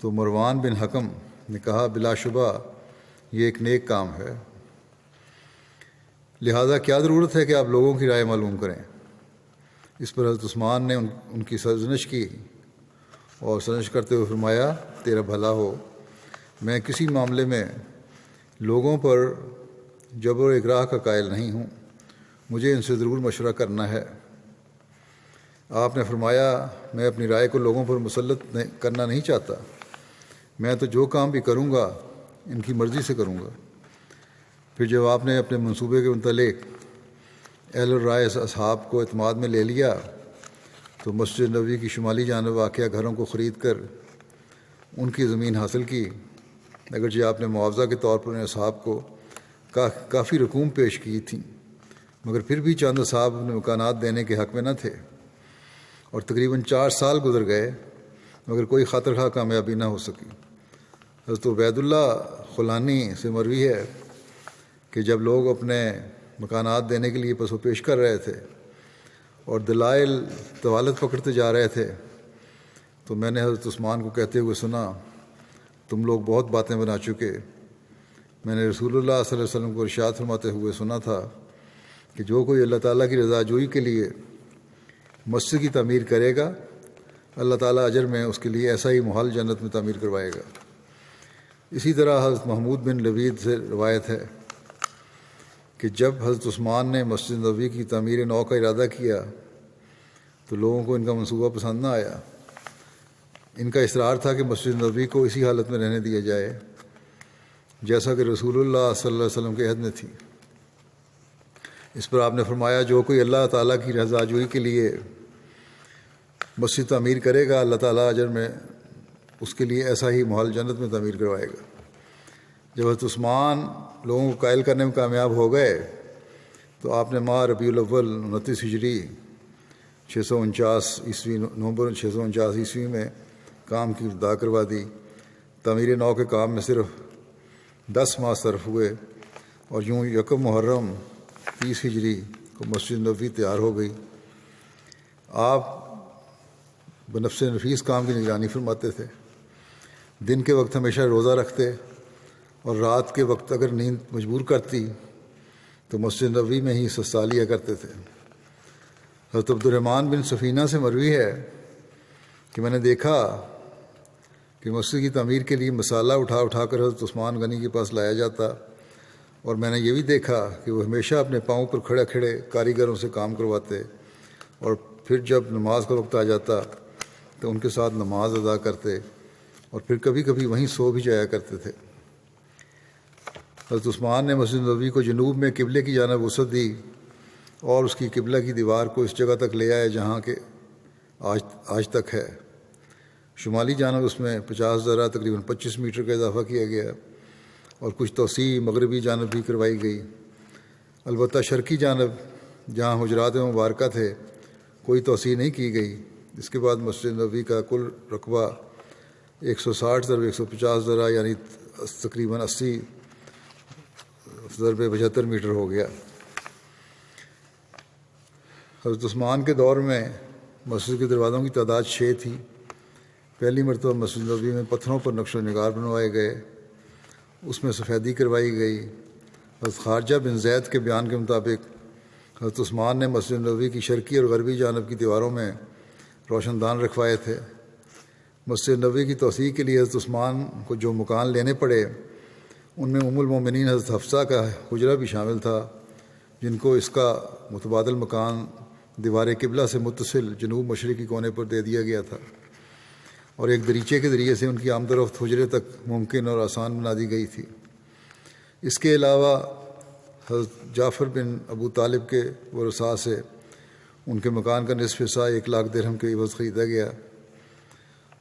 تو مروان بن حکم نے کہا بلا شبہ یہ ایک نیک کام ہے، لہذا کیا ضرورت ہے کہ آپ لوگوں کی رائے معلوم کریں۔ اس پر حضرت عثمان نے ان کی سرزنش کی اور سرزنش کرتے ہوئے فرمایا تیرا بھلا ہو، میں کسی معاملے میں لوگوں پر جبر و اکراہ کا قائل نہیں ہوں، مجھے ان سے ضرور مشورہ کرنا ہے۔ آپ نے فرمایا میں اپنی رائے کو لوگوں پر مسلط کرنا نہیں چاہتا، میں تو جو کام بھی کروں گا ان کی مرضی سے کروں گا۔ پھر جب آپ نے اپنے منصوبے کے متعلق اہل الرائے اصحاب کو اعتماد میں لے لیا تو مسجد نبوی کی شمالی جانب واقع گھروں کو خرید کر ان کی زمین حاصل کی، اگرچہ آپ نے معاوضہ کے طور پر ان اصحاب کو کافی رقوم پیش کی تھیں، مگر پھر بھی چند اصحاب اپنے مکانات دینے کے حق میں نہ تھے، اور تقریباً 4 سال گزر گئے مگر کوئی خاطر خواہ کامیابی نہ ہو سکی۔ حضرت عبید اللہ خلانی سے مروی ہے کہ جب لوگ اپنے مکانات دینے کے لیے پس و پیش کر رہے تھے اور دلائل طوالت پکڑتے جا رہے تھے تو میں نے حضرت عثمان کو کہتے ہوئے سنا تم لوگ بہت باتیں بنا چکے، میں نے رسول اللہ صلی اللہ علیہ وسلم کو ارشاد فرماتے ہوئے سنا تھا کہ جو کوئی اللہ تعالیٰ کی رضا جوئی کے لیے مسجد کی تعمیر کرے گا اللہ تعالیٰ اجر میں اس کے لیے ایسا ہی محل جنت میں تعمیر کروائے گا۔ اسی طرح حضرت محمود بن لبید سے روایت ہے کہ جب حضرت عثمان نے مسجد نبوی کی تعمیر نو کا ارادہ کیا تو لوگوں کو ان کا منصوبہ پسند نہ آیا۔ ان کا اصرار تھا کہ مسجد نبوی کو اسی حالت میں رہنے دیا جائے جیسا کہ رسول اللہ صلی اللہ علیہ وسلم کے عہد میں تھی۔ اس پر آپ نے فرمایا جو کوئی اللہ تعالیٰ کی رضا جوئی کے لیے مسجد تعمیر کرے گا اللہ تعالیٰ اجر میں اس کے لیے ایسا ہی محل جنت میں تعمیر کروائے گا۔ جب حضرت عثمان لوگوں کو قائل کرنے میں کامیاب ہو گئے تو آپ نے ماہ ربیع الاول 29 ہجری 649 عیسوی نومبر 649 عیسوی میں کام کی ابتدا کروا دی۔ تعمیر نو کے کام میں صرف 10 ماہ صرف ہوئے اور یوں یکم محرم 30 ہجری کو مسجد نبوی تیار ہو گئی۔ آپ بنفس نفیس کام کی نگرانی فرماتے تھے، دن کے وقت ہمیشہ روزہ رکھتے اور رات کے وقت اگر نیند مجبور کرتی تو مسجد نبوی میں ہی سستا لیا کرتے تھے۔ حضرت عبد الرحمن بن سفینہ سے مروی ہے کہ میں نے دیکھا کہ مسجد کی تعمیر کے لیے مسالہ اٹھا اٹھا کر حضرت عثمان غنی کے پاس لایا جاتا، اور میں نے یہ بھی دیکھا کہ وہ ہمیشہ اپنے پاؤں پر کھڑے کھڑے کاریگروں سے کام کرواتے، اور پھر جب نماز کا وقت آ جاتا تو ان کے ساتھ نماز ادا کرتے، اور پھر کبھی کبھی وہیں سو بھی جایا کرتے تھے۔ حضرت عثمان نے مسجد نبوی کو جنوب میں قبلے کی جانب وسعت دی اور اس کی قبلہ کی دیوار کو اس جگہ تک لے آئے جہاں کہ آج تک ہے۔ شمالی جانب اس میں 50 ذرا تقریباً 25 میٹر کا اضافہ کیا گیا اور کچھ توسیع مغربی جانب بھی کروائی گئی۔ البتہ شرقی جانب جہاں حجرات مبارکہ تھے کوئی توسیع نہیں کی گئی۔ اس کے بعد مسجد نبوی کا کل رقبہ 160 ضرب 150 ذرا یعنی تقریباً 80 ضرب 75 میٹر ہو گیا۔ حضرت عثمان کے دور میں مسجد کے دروازوں کی تعداد 6 تھی۔ پہلی مرتبہ مسجد نبوی میں پتھروں پر نقش و نگار بنوائے گئے، اس میں سفیدی کروائی گئی۔ حضرت خارجہ بن زید کے بیان کے مطابق حضرت عثمان نے مسجد نبوی کی شرقی اور غربی جانب کی دیواروں میں روشن دان رکھوائے تھے۔ مسجد نبوی کی توسیع کے لیے حضرت عثمان کو جو مکان لینے پڑے ان میں ام المومنین حضرت حفصہ کا حجرہ بھی شامل تھا، جن کو اس کا متبادل مکان دیوار قبلہ سے متصل جنوب مشرقی کونے پر دے دیا گیا تھا، اور ایک دریچے کے ذریعے سے ان کی آمد و رفت حجرے تک ممکن اور آسان بنا دی گئی تھی۔ اس کے علاوہ حضرت جعفر بن ابو طالب کے ورثاء سے ان کے مکان کا نصف حصہ 1 لاکھ درہم کے عوض خریدا گیا،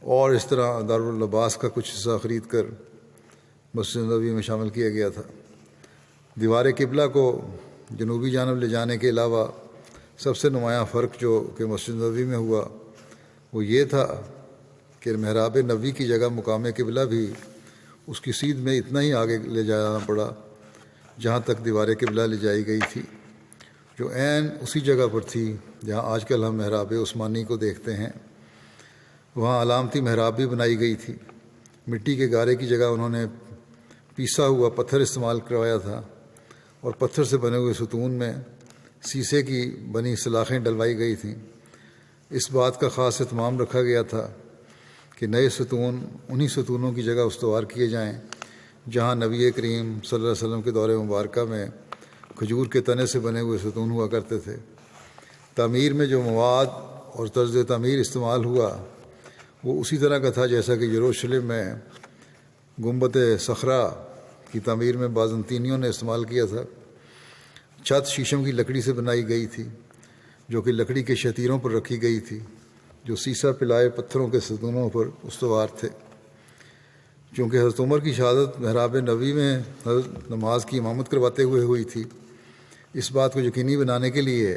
اور اس طرح داراللباس کا کچھ حصہ خرید کر مسجد نبوی میں شامل کیا گیا تھا۔ دیوار قبلہ کو جنوبی جانب لے جانے کے علاوہ سب سے نمایاں فرق جو کہ مسجد نبوی میں ہوا وہ یہ تھا کہ محراب نبوی کی جگہ مقام قبلہ بھی اس کی سیدھ میں اتنا ہی آگے لے جانا پڑا جہاں تک دیوار قبلہ لے جائی گئی تھی، جو عین اسی جگہ پر تھی جہاں آج کل ہم محراب عثمانی کو دیکھتے ہیں۔ وہاں علامتی محراب بھی بنائی گئی تھی۔ مٹی کے گارے کی جگہ انہوں نے پیسا ہوا پتھر استعمال کروایا تھا، اور پتھر سے بنے ہوئے ستون میں سیسے کی بنی سلاخیں ڈلوائی گئی تھیں۔ اس بات کا خاص اہتمام رکھا گیا تھا کہ نئے ستون انہی ستونوں کی جگہ استوار کیے جائیں جہاں نبی کریم صلی اللہ علیہ وسلم کے دور مبارکہ میں کھجور کے تنے سے بنے ہوئے ستون ہوا کرتے تھے۔ تعمیر میں جو مواد اور طرز تعمیر استعمال ہوا وہ اسی طرح کا تھا جیسا کہ یروشلم میں گنبد صخرہ کی تعمیر میں بازنطینیوں نے استعمال کیا تھا۔ چھت شیشم کی لکڑی سے بنائی گئی تھی جو کہ لکڑی کے شتیروں پر رکھی گئی تھی، جو سیسا پلائے پتھروں کے ستونوں پر استوار تھے۔ چونکہ حضرت عمر کی شہادت محراب نبوی میں حضرت نماز کی امامت کرواتے ہوئے ہوئی تھی، اس بات کو یقینی بنانے کے لیے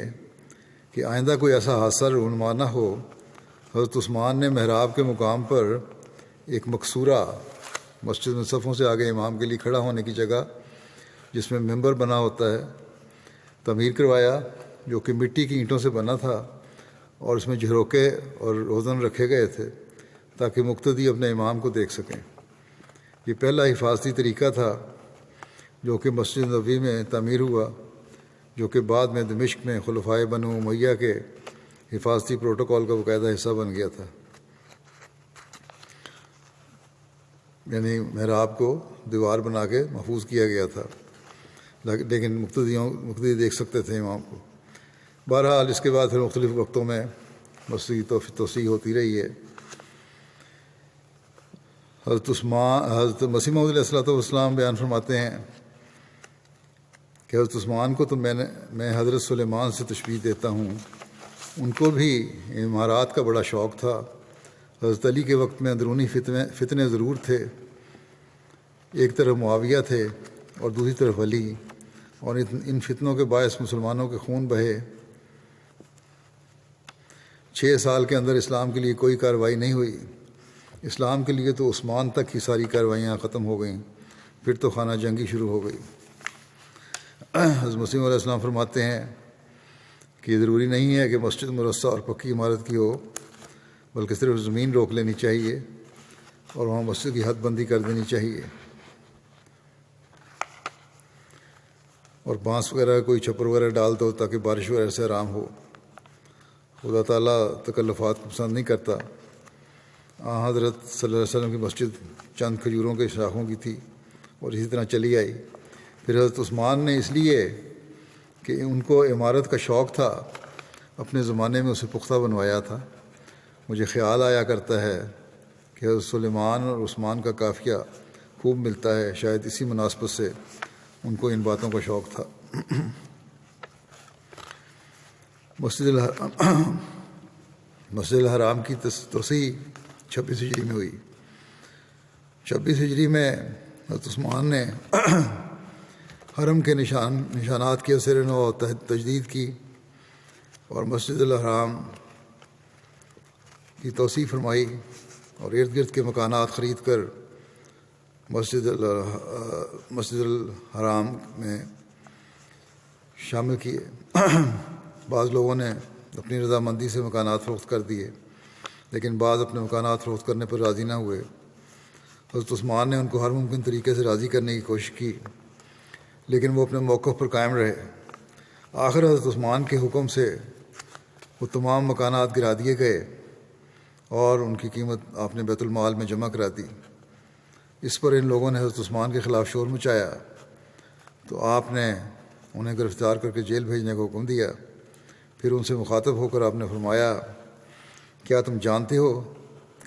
کہ آئندہ کوئی ایسا حادثہ رونما نہ ہو، حضرت عثمان نے محراب کے مقام پر ایک مقصورہ مسجد میں صفوں سے آگے امام کے لیے کھڑا ہونے کی جگہ، جس میں ممبر بنا ہوتا ہے، تعمیر کروایا، جو کہ مٹی کی اینٹوں سے بنا تھا، اور اس میں جھروکے اور روزن رکھے گئے تھے تاکہ مقتدی اپنے امام کو دیکھ سکیں۔ یہ پہلا حفاظتی طریقہ تھا جو کہ مسجد نبوی میں تعمیر ہوا، جو کہ بعد میں دمشق میں خلفائے بنو امیہ کے حفاظتی پروٹوکول کا باقاعدہ حصہ بن گیا تھا۔ یعنی محراب کو دیوار بنا کے محفوظ کیا گیا تھا، لیکن مقتدی دیکھ سکتے تھے امام کو۔ بہرحال اس کے بعد پھر مختلف وقتوں میں مسجد کی توسیع ہوتی رہی ہے۔ حضرت مسیح موعود علیہ الصلوۃ والسلام بیان فرماتے ہیں کہ حضرت عثمان کو تو میں حضرت سلیمان سے تشبیہ دیتا ہوں، ان کو بھی عمارات کا بڑا شوق تھا۔ حضرت علی کے وقت میں اندرونی فتنے ضرور تھے، ایک طرف معاویہ تھے اور دوسری طرف علی، اور ان فتنوں کے باعث مسلمانوں کے خون بہے۔ 6 سال کے اندر اسلام کے لیے کوئی کارروائی نہیں ہوئی۔ اسلام کے لیے تو عثمان تک ہی ساری کارروائیاں ختم ہو گئیں، پھر تو خانہ جنگی شروع ہو گئی۔ حضرت مسیح علیہ السلام فرماتے ہیں کہ یہ ضروری نہیں ہے کہ مسجد مرصع اور پکی عمارت کی ہو، بلکہ صرف زمین روک لینی چاہیے اور وہاں مسجد کی حد بندی کر دینی چاہیے، اور بانس وغیرہ کوئی چھپر وغیرہ ڈال دو تاکہ بارش وغیرہ سے آرام ہو۔ خدا تعالیٰ تکلفات کو پسند نہیں کرتا۔ حضرت صلی اللہ علیہ وسلم کی مسجد چند کھجوروں کے شاخوں کی تھی اور اسی طرح چلی آئی۔ پھر حضرت عثمان نے اس لیے کہ ان کو عمارت کا شوق تھا اپنے زمانے میں اسے پختہ بنوایا تھا۔ مجھے خیال آیا کرتا ہے کہ حضرت سلیمان اور عثمان کا قافیہ خوب ملتا ہے، شاید اسی مناسبت سے ان کو ان باتوں کا شوق تھا۔ مسجد الحرام کی توسیع 26 ہجری میں ہوئی۔ 26 ہجری میں حضرت عثمان نے حرم کے نشانات کے اثر نو تجدید کی اور مسجد الحرام کی توسیع فرمائی اور ارد گرد کے مکانات خرید کر مسجد الحرام میں شامل کیے۔ بعض لوگوں نے اپنی رضامندی سے مکانات فروخت کر دیے، لیکن بعض اپنے مکانات فروخت کرنے پر راضی نہ ہوئے۔ حضرت عثمان نے ان کو ہر ممکن طریقے سے راضی کرنے کی کوشش کی، لیکن وہ اپنے موقف پر قائم رہے۔ آخر حضرت عثمان کے حکم سے وہ تمام مکانات گرا دیے گئے اور ان کی قیمت آپ نے بیت المال میں جمع کرا دی۔ اس پر ان لوگوں نے حضرت عثمان کے خلاف شور مچایا تو آپ نے انہیں گرفتار کر کے جیل بھیجنے کا حکم دیا۔ پھر ان سے مخاطب ہو کر آپ نے فرمایا، کیا تم جانتے ہو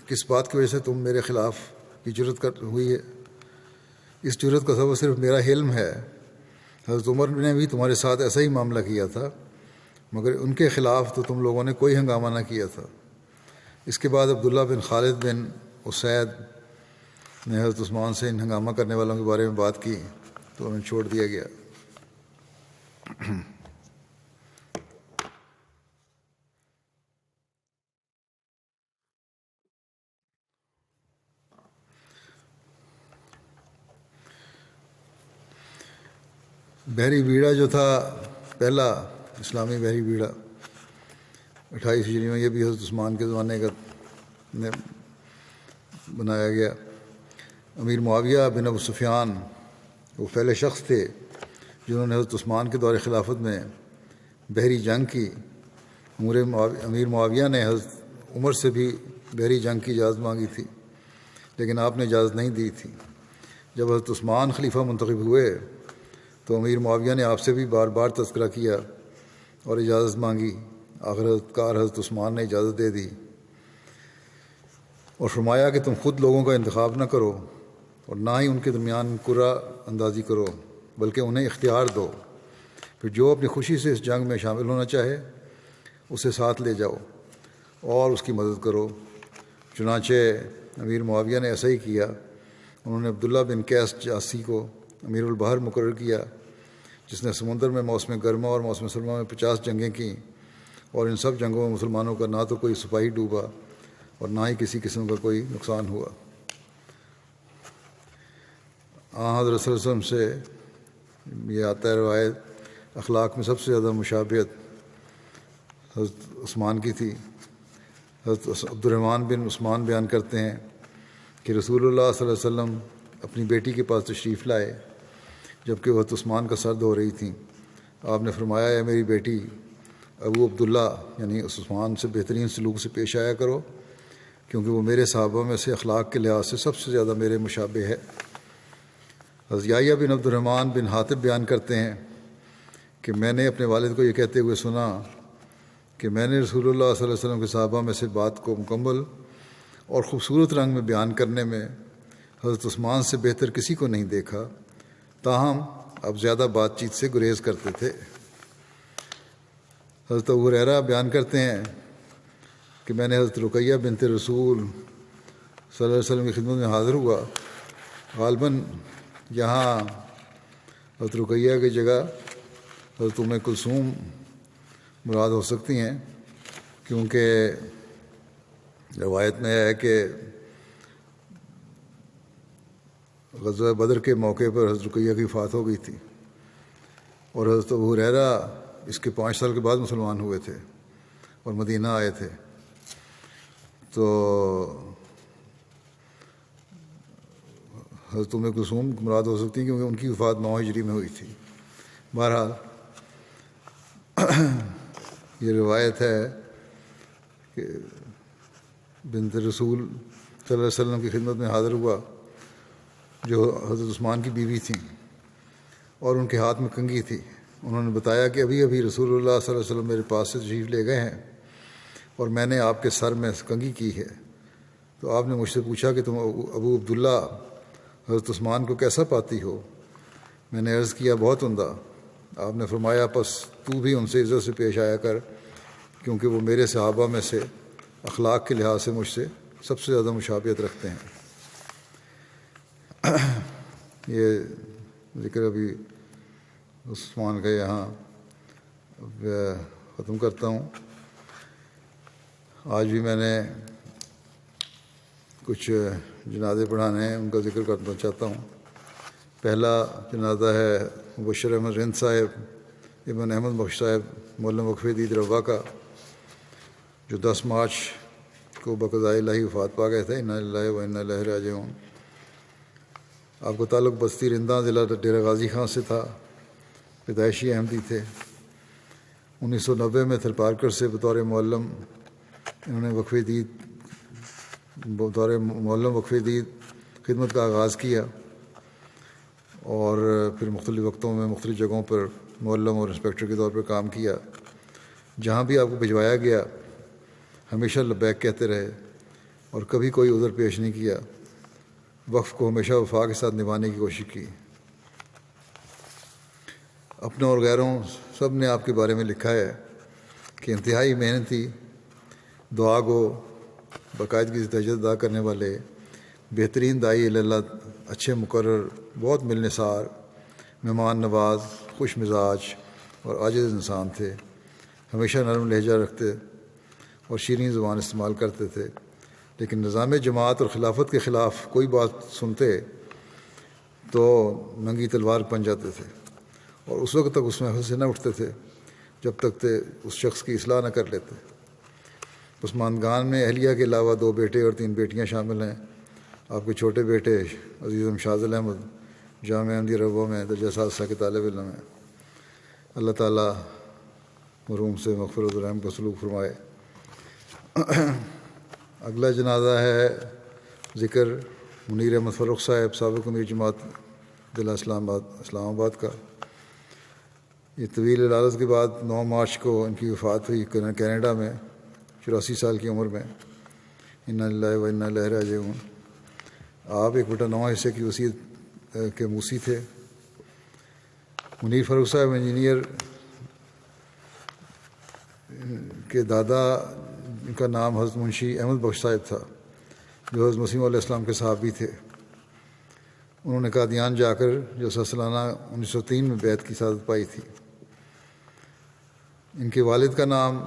کس بات کی وجہ سے تم میرے خلاف یہ جرأت ہوئی ہے؟ اس جرأت کا سبب صرف میرا حلم ہے۔ حضرت عمر نے بھی تمہارے ساتھ ایسا ہی معاملہ کیا تھا، مگر ان کے خلاف تو تم لوگوں نے کوئی ہنگامہ نہ کیا تھا۔ اس کے بعد عبداللہ بن خالد بن اسید نے حضرت عثمان سے ان ہنگامہ کرنے والوں کے بارے میں بات کی تو انہیں چھوڑ دیا گیا۔ بحری بیڑا جو تھا پہلا اسلامی بحری بیڑا 28 ہجری میں، یہ بھی حضرت عثمان کے زمانے کا بنایا گیا۔ امیر معاویہ بن ابو سفیان وہ پہلے شخص تھے جنہوں نے حضرت عثمان کے دور خلافت میں بحری جنگ کی۔ امیر معاویہ نے حضرت عمر سے بھی بحری جنگ کی اجازت مانگی تھی، لیکن آپ نے اجازت نہیں دی تھی۔ جب حضرت عثمان خلیفہ منتخب ہوئے تو امیر معاویہ نے آپ سے بھی بار بار تذکرہ کیا اور اجازت مانگی۔ آخر حضرت عثمان نے اجازت دے دی اور فرمایا کہ تم خود لوگوں کا انتخاب نہ کرو اور نہ ہی ان کے درمیان قرعہ اندازی کرو، بلکہ انہیں اختیار دو، پھر جو اپنی خوشی سے اس جنگ میں شامل ہونا چاہے اسے ساتھ لے جاؤ اور اس کی مدد کرو۔ چنانچہ امیر معاویہ نے ایسا ہی کیا۔ انہوں نے عبداللہ بن قیس جاسی کو امیر البحر مقرر کیا، جس نے سمندر میں موسم گرما اور موسم سرما میں 50 جنگیں کیں، اور ان سب جنگوں میں مسلمانوں کا نہ تو کوئی سپاہی ڈوبا اور نہ ہی کسی قسم کا کوئی نقصان ہوا۔ حضرت صلی اللہ علیہ وسلم سے یہ آتا ہے روایت، اخلاق میں سب سے زیادہ مشابہت حضرت عثمان کی تھی۔ حضرت عبد الرحمن بن عثمان بیان کرتے ہیں کہ رسول اللہ صلی اللہ علیہ وسلم اپنی بیٹی کے پاس تشریف لائے جبکہ حضرت عثمان کا سرد ہو رہی تھیں۔ آپ نے فرمایا، اے میری بیٹی، ابو عبداللہ یعنی عثمان سے بہترین سلوک سے پیش آیا کرو، کیونکہ وہ میرے صحابہ میں سے اخلاق کے لحاظ سے سب سے زیادہ میرے مشابہ ہے۔ حضرت یحییٰ بن عبد الرحمن بن حاتب بیان کرتے ہیں کہ میں نے اپنے والد کو یہ کہتے ہوئے سنا کہ میں نے رسول اللہ صلی اللہ علیہ وسلم کے صحابہ میں سے بات کو مکمل اور خوبصورت رنگ میں بیان کرنے میں حضرت عثمان سے بہتر کسی کو نہیں دیکھا، تاہم اب زیادہ بات چیت سے گریز کرتے تھے۔ حضرت ابو ہریرہ بیان کرتے ہیں کہ میں نے حضرت رقیہ بنت رسول صلی اللہ علیہ وسلم کی خدمت میں حاضر ہوا۔ غالباً یہاں حضرت رقیہ کی جگہ حضرت ام کلثوم مراد ہو سکتی ہیں، کیونکہ روایت میں ہے کہ غزوہ بدر کے موقع پر حضرت رقیہ کی وفات ہو گئی تھی، اور حضرت ابو ہریرہ اس کے 5 سال کے بعد مسلمان ہوئے تھے اور مدینہ آئے تھے۔ تو حضرت ام کلثوم مراد ہو سکتی ہیں کیونکہ ان کی وفات 9 ہجری میں ہوئی تھی۔ بہرحال یہ روایت ہے کہ بنت رسول صلی اللہ علیہ وسلم کی خدمت میں حاضر ہوا جو حضرت عثمان کی بیوی تھیں اور ان کے ہاتھ میں کنگھی تھی۔ انہوں نے بتایا کہ ابھی ابھی رسول اللہ صلی اللہ علیہ وسلم میرے پاس سے تشریف لے گئے ہیں اور میں نے آپ کے سر میں کنگھی کی ہے۔ تو آپ نے مجھ سے پوچھا کہ تم ابو عبداللہ حضرت عثمان کو کیسا پاتی ہو؟ میں نے عرض کیا، بہت عمدہ۔ آپ نے فرمایا، پس تو بھی ان سے عزت سے پیش آیا کر، کیونکہ وہ میرے صحابہ میں سے اخلاق کے لحاظ سے مجھ سے سب سے زیادہ مشابہت رکھتے ہیں۔ یہ ذکر ابھی عثمان کا یہاں ختم کرتا ہوں۔ آج بھی میں نے کچھ جنازے پڑھانے ہیں، ان کا ذکر کرنا چاہتا ہوں۔ پہلا جنازہ ہے مبشر احمد رند صاحب ابن احمد بخش صاحب مولم وقف دید روا کا، جو 10 مارچ کو بقضاء الہی وفات پا گئے تھے۔ انا للہ و انا الیہ راجعون۔ آپ کا تعلق بستی رنداں ضلع ڈیرہ غازی خان سے تھا، پیدائشی احمدی تھے۔ 1990 میں تھلپارکر سے بطور معلم انہوں نے وقف دید خدمت کا آغاز کیا، اور پھر مختلف وقتوں میں مختلف جگہوں پر معلم اور انسپیکٹر کے طور پر کام کیا۔ جہاں بھی آپ کو بھجوایا گیا ہمیشہ لبیک کہتے رہے اور کبھی کوئی عذر پیش نہیں کیا۔ وقف کو ہمیشہ وفا کے ساتھ نبھانے کی کوشش کی۔ اپنوں اور غیروں سب نے آپ کے بارے میں لکھا ہے کہ انتہائی محنتی، دعا گو، باقاعدگی سے تہجد ادا کرنے والے، بہترین داعی اللہ، اچھے مقرر، بہت ملنسار، مہمان نواز، خوش مزاج اور عاجز انسان تھے۔ ہمیشہ نرم لہجہ رکھتے اور شیریں زبان استعمال کرتے تھے، لیکن نظام جماعت اور خلافت کے خلاف کوئی بات سنتے تو ننگی تلوار بن جاتے تھے اور اس وقت تک اس محفل سے نہ اٹھتے تھے جب تک اس شخص کی اصلاح نہ کر لیتے۔ پسماندگان میں اہلیہ کے علاوہ 2 بیٹے اور 3 بیٹیاں شامل ہیں۔ آپ کے چھوٹے بیٹے عزیزم شاذل احمد جامعہ احمدیہ ربوہ میں درجہ ثالثہ کے طالب علم ہیں۔ اللہ تعالیٰ مرحوم سے مغفرت و رحم کا سلوک فرمائے۔ اگلا جنازہ ہے ذکر منیر احمد فروخ صاحب، سابق امیر جماعت ضلع اسلام آباد کا۔ یہ طویل علالت کے بعد 9 مارچ کو ان کی وفات ہوئی کینیڈا میں 84 سال کی عمر میں۔ انا للہ و انا الیہ راجعون۔ آپ 1/9 حصے کی وصیت کے موسی تھے۔ منیر فروخ صاحب انجینئر کے دادا کا نام حضرت منشی احمد بخش صاحب تھا جو حضرت مسیح علیہ السلام کے صحابی تھے۔ انہوں نے قادیان جا کر جلسہ سالانہ 1903 میں بیعت کی سعادت پائی تھی۔ ان کے والد کا نام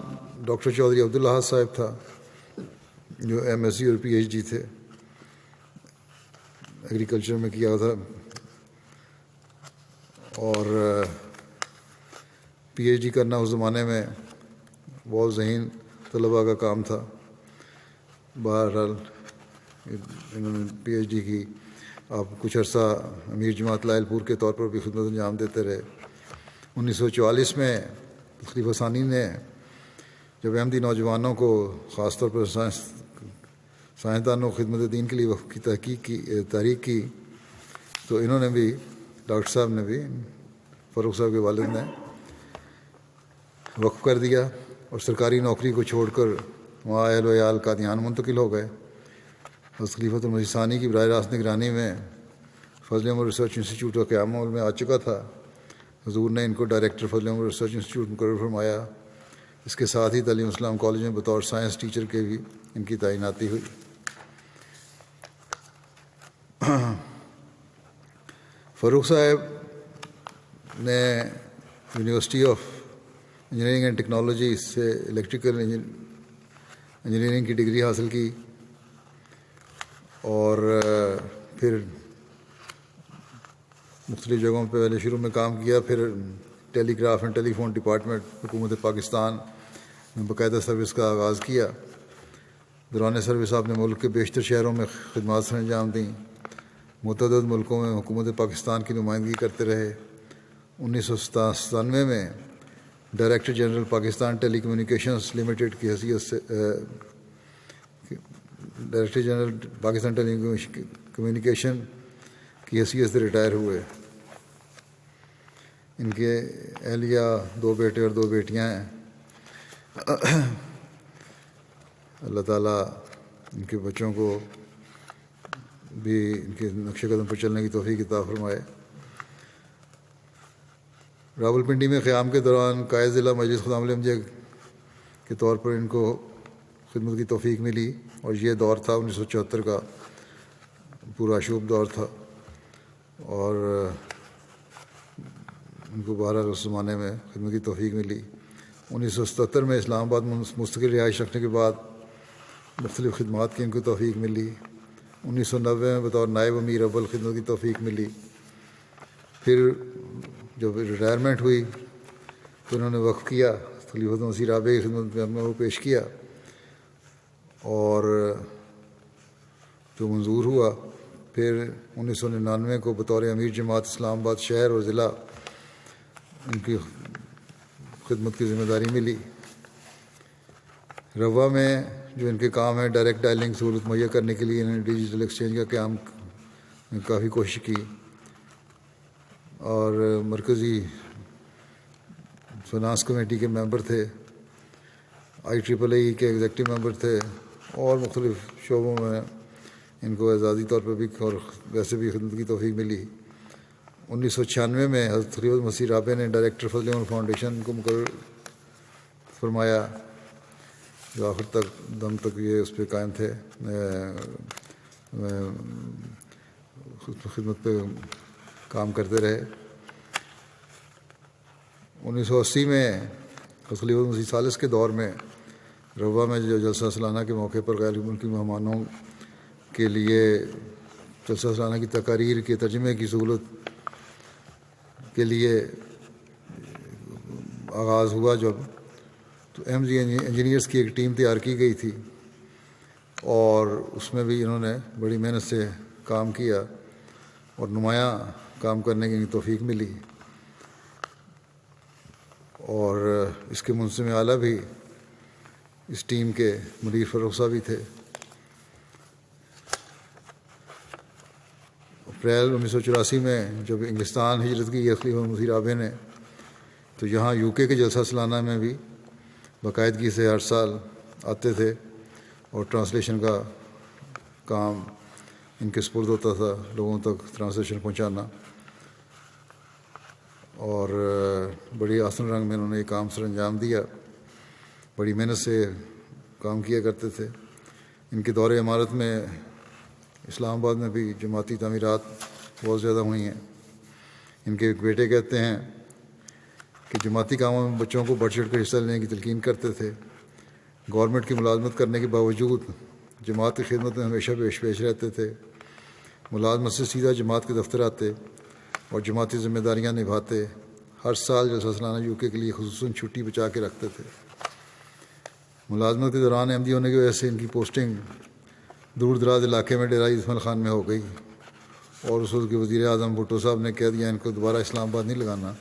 ڈاکٹر چودھری عبداللہ صاحب تھا جو MSc اور PhD تھے، ایگریکلچر میں کیا تھا، اور PhD کرنا اس زمانے میں بہت ذہین طلباء کا کام تھا۔ بہرحال انہوں نے PhD کی۔ آپ کچھ عرصہ امیر جماعت لائل پور کے طور پر بھی خدمت انجام دیتے رہے۔ 1944 میں خلیفہ ثانی نے جب احمدی نوجوانوں کو خاص طور پر سائنسدانوں خدمت دین کے لیے وقف کی تحریک کی تو انہوں نے بھی، ڈاکٹر صاحب نے بھی، فاروق صاحب کے والد نے وقف کر دیا اور سرکاری نوکری کو چھوڑ کر وہاں اہل و عیال قادیان منتقل ہو گئے۔ حضرت خلیفۃ المسیح ثانی کی براہ راست نگرانی میں فضل عمر ریسرچ انسٹیٹیوٹ کا قیام عمل میں آ چکا تھا۔ حضور نے ان کو ڈائریکٹر فضل عمر ریسرچ انسٹیٹیوٹ مقرر فرمایا۔ اس کے ساتھ ہی تعلیم اسلام کالج میں بطور سائنس ٹیچر کے بھی ان کی تعیناتی ہوئی۔ فاروق صاحب نے university of engineering and technology سے الیکٹریکل انجینئرنگ کی ڈگری حاصل کی اور پھر مختلف جگہوں پہ پہلے شروع میں کام کیا، پھر telegraph and telephone department حکومت پاکستان میں باقاعدہ سروس کا آغاز کیا۔ دوران سروس آپ نے ملک کے بیشتر شہروں میں خدمات سر انجام دیں۔ متعدد ملکوں میں حکومت پاکستان کی نمائندگی کرتے رہے۔ 1997 میں ڈائریکٹر جنرل پاکستان ٹیلی کمیونیکیشنز لمیٹڈ کی حیثیت سے ڈائریکٹر جنرل پاکستان ٹیلی کمیونیکیشن کی حیثیت سے ریٹائر ہوئے۔ ان کے اہلیہ 2 بیٹے اور 2 بیٹیاں ہیں۔ اللہ تعالیٰ ان کے بچوں کو بھی ان کے نقش قدم پر چلنے کی توفیق عطا فرمائے۔ راولپنڈی میں قیام کے دوران قائد ضلع مجلس خدام احمدیہ کے طور پر ان کو خدمت کی توفیق ملی، اور یہ دور تھا 1974 کا پورا شوب دور تھا، اور ان کو بہرحال اس زمانے میں خدمت کی توفیق ملی۔ 1977 میں اسلام آباد مستقل رہائش رکھنے کے بعد مختلف خدمات کی ان کو توفیق ملی۔ 1990 میں بطور نائب امیر اول خدمت کی توفیق ملی۔ پھر جب ریٹائرمنٹ ہوئی تو انہوں نے وقف کیا، خلیفۃ مسیح رابع کی خدمت میں اپنا وہ پیش کیا، اور جو منظور ہوا پھر 1999 کو بطور امیر جماعت اسلام آباد شہر اور ضلع ان کی خدمت کی ذمہ داری ملی۔ روا میں جو ان کے کام ہے ڈائریکٹ ڈائلنگ سہولت مہیا کرنے کے لیے انہوں نے ڈیجیٹل ایکسچینج کا قیام کافی کوشش کی، اور مرکزی فنانس کمیٹی کے ممبر تھے، IEEE کے ایگزیکٹو ممبر تھے، اور مختلف شعبوں میں ان کو اعزازی طور پر بھی اور ویسے بھی خدمت کی توفیق ملی۔ 1996 میں حضرت خلیفۃ مسیح رابع نے ڈائریکٹر فضل عمر فاؤنڈیشن کو مقرر فرمایا، جو آخر تک دم تک یہ اس پہ قائم تھے، خدمت پہ کام کرتے رہے۔ 1980 میں خلیفۃ مسیح ثالث کے دور میں روا میں جو جلسہ سالانہ کے موقع پر غیر ملکی مہمانوں کے لیے جلسہ سالانہ کی تقاریر کے ترجمے کی سہولت کے لیے آغاز ہوا جب، تو ایم جی انجینئرس کی ایک ٹیم تیار کی گئی تھی، اور اس میں بھی انہوں نے بڑی محنت سے کام کیا اور نمایاں کام کرنے کی توفیق ملی، اور اس کے منظم اعلیٰ بھی اس ٹیم کے مدیر فروخ صاحب بھی تھے۔ اپریل 1984 میں جب انگلستان ہجرت کی خلیفہ مسیح رابع نے، تو یہاں یو کے جلسہ سالانہ میں بھی باقاعدگی سے ہر سال آتے تھے، اور ٹرانسلیشن کا کام ان کے سپرد ہوتا تھا، لوگوں تک ٹرانسلیشن پہنچانا، اور بڑی آسن رنگ میں انہوں نے یہ کام سر انجام دیا، بڑی محنت سے کام کیا کرتے تھے۔ ان کے دور امارت میں اسلام آباد میں بھی جماعتی تعمیرات بہت زیادہ ہوئی ہیں۔ ان کے ایک بیٹے کہتے ہیں کہ جماعتی کاموں میں بچوں کو بڑھ چڑھ کر حصہ لینے کی تلقین کرتے تھے، گورنمنٹ کی ملازمت کرنے کے باوجود جماعت کی خدمت میں ہمیشہ پیش رہتے تھے، ملازمت سے سیدھا جماعت کے دفتر آتے اور جماعتی ذمہ داریاں نبھاتے، ہر سال جلسہ سالانہ یو کے لیے خصوصاً چھٹی بچا کے رکھتے تھے۔ ملازمت کے دوران احمدی ہونے کی وجہ سے ان کی پوسٹنگ دور دراز علاقے میں ڈیرہ اسماعیل خان میں ہو گئی، اور اس وقت کے وزیر اعظم بھٹو صاحب نے کہہ دیا ان کو دوبارہ اسلام آباد نہیں لگانا،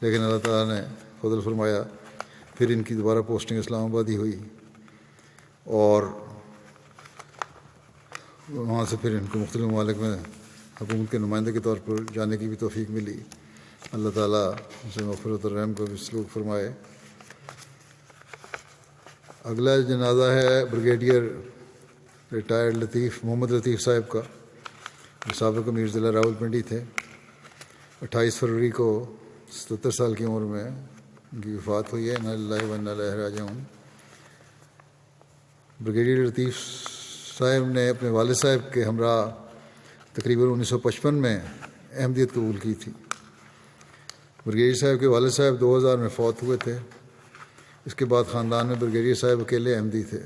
لیکن اللہ تعالیٰ نے فضل فرمایا، پھر ان کی دوبارہ پوسٹنگ اسلام آباد ہی ہوئی، اور وہاں سے پھر ان کو مختلف ممالک میں حکومت کے نمائندے کے طور پر جانے کی بھی توفیق ملی۔ اللہ تعالیٰ ان سے مغفرت اور رحم کو بھی سلوک فرمائے۔ اگلا جنازہ ہے بریگیڈیئر ریٹائرڈ محمد لطیف صاحب کا، جو سابق امیر ضلع راولپنڈی تھے۔ 28 فروری کو 77 سال کی عمر میں ان کی وفات ہوئی ہے۔ انا للہ و انا الیہ راجعون۔ بریگیڈیئر لطیف صاحب نے اپنے والد صاحب کے ہمراہ تقریباً 1955 میں احمدیت قبول کی تھی۔ بریگیڈیئر صاحب کے والد صاحب 2000 میں فوت ہوئے تھے۔ اس کے بعد خاندان میں بریگیڈیئر صاحب اکیلے احمدی تھے،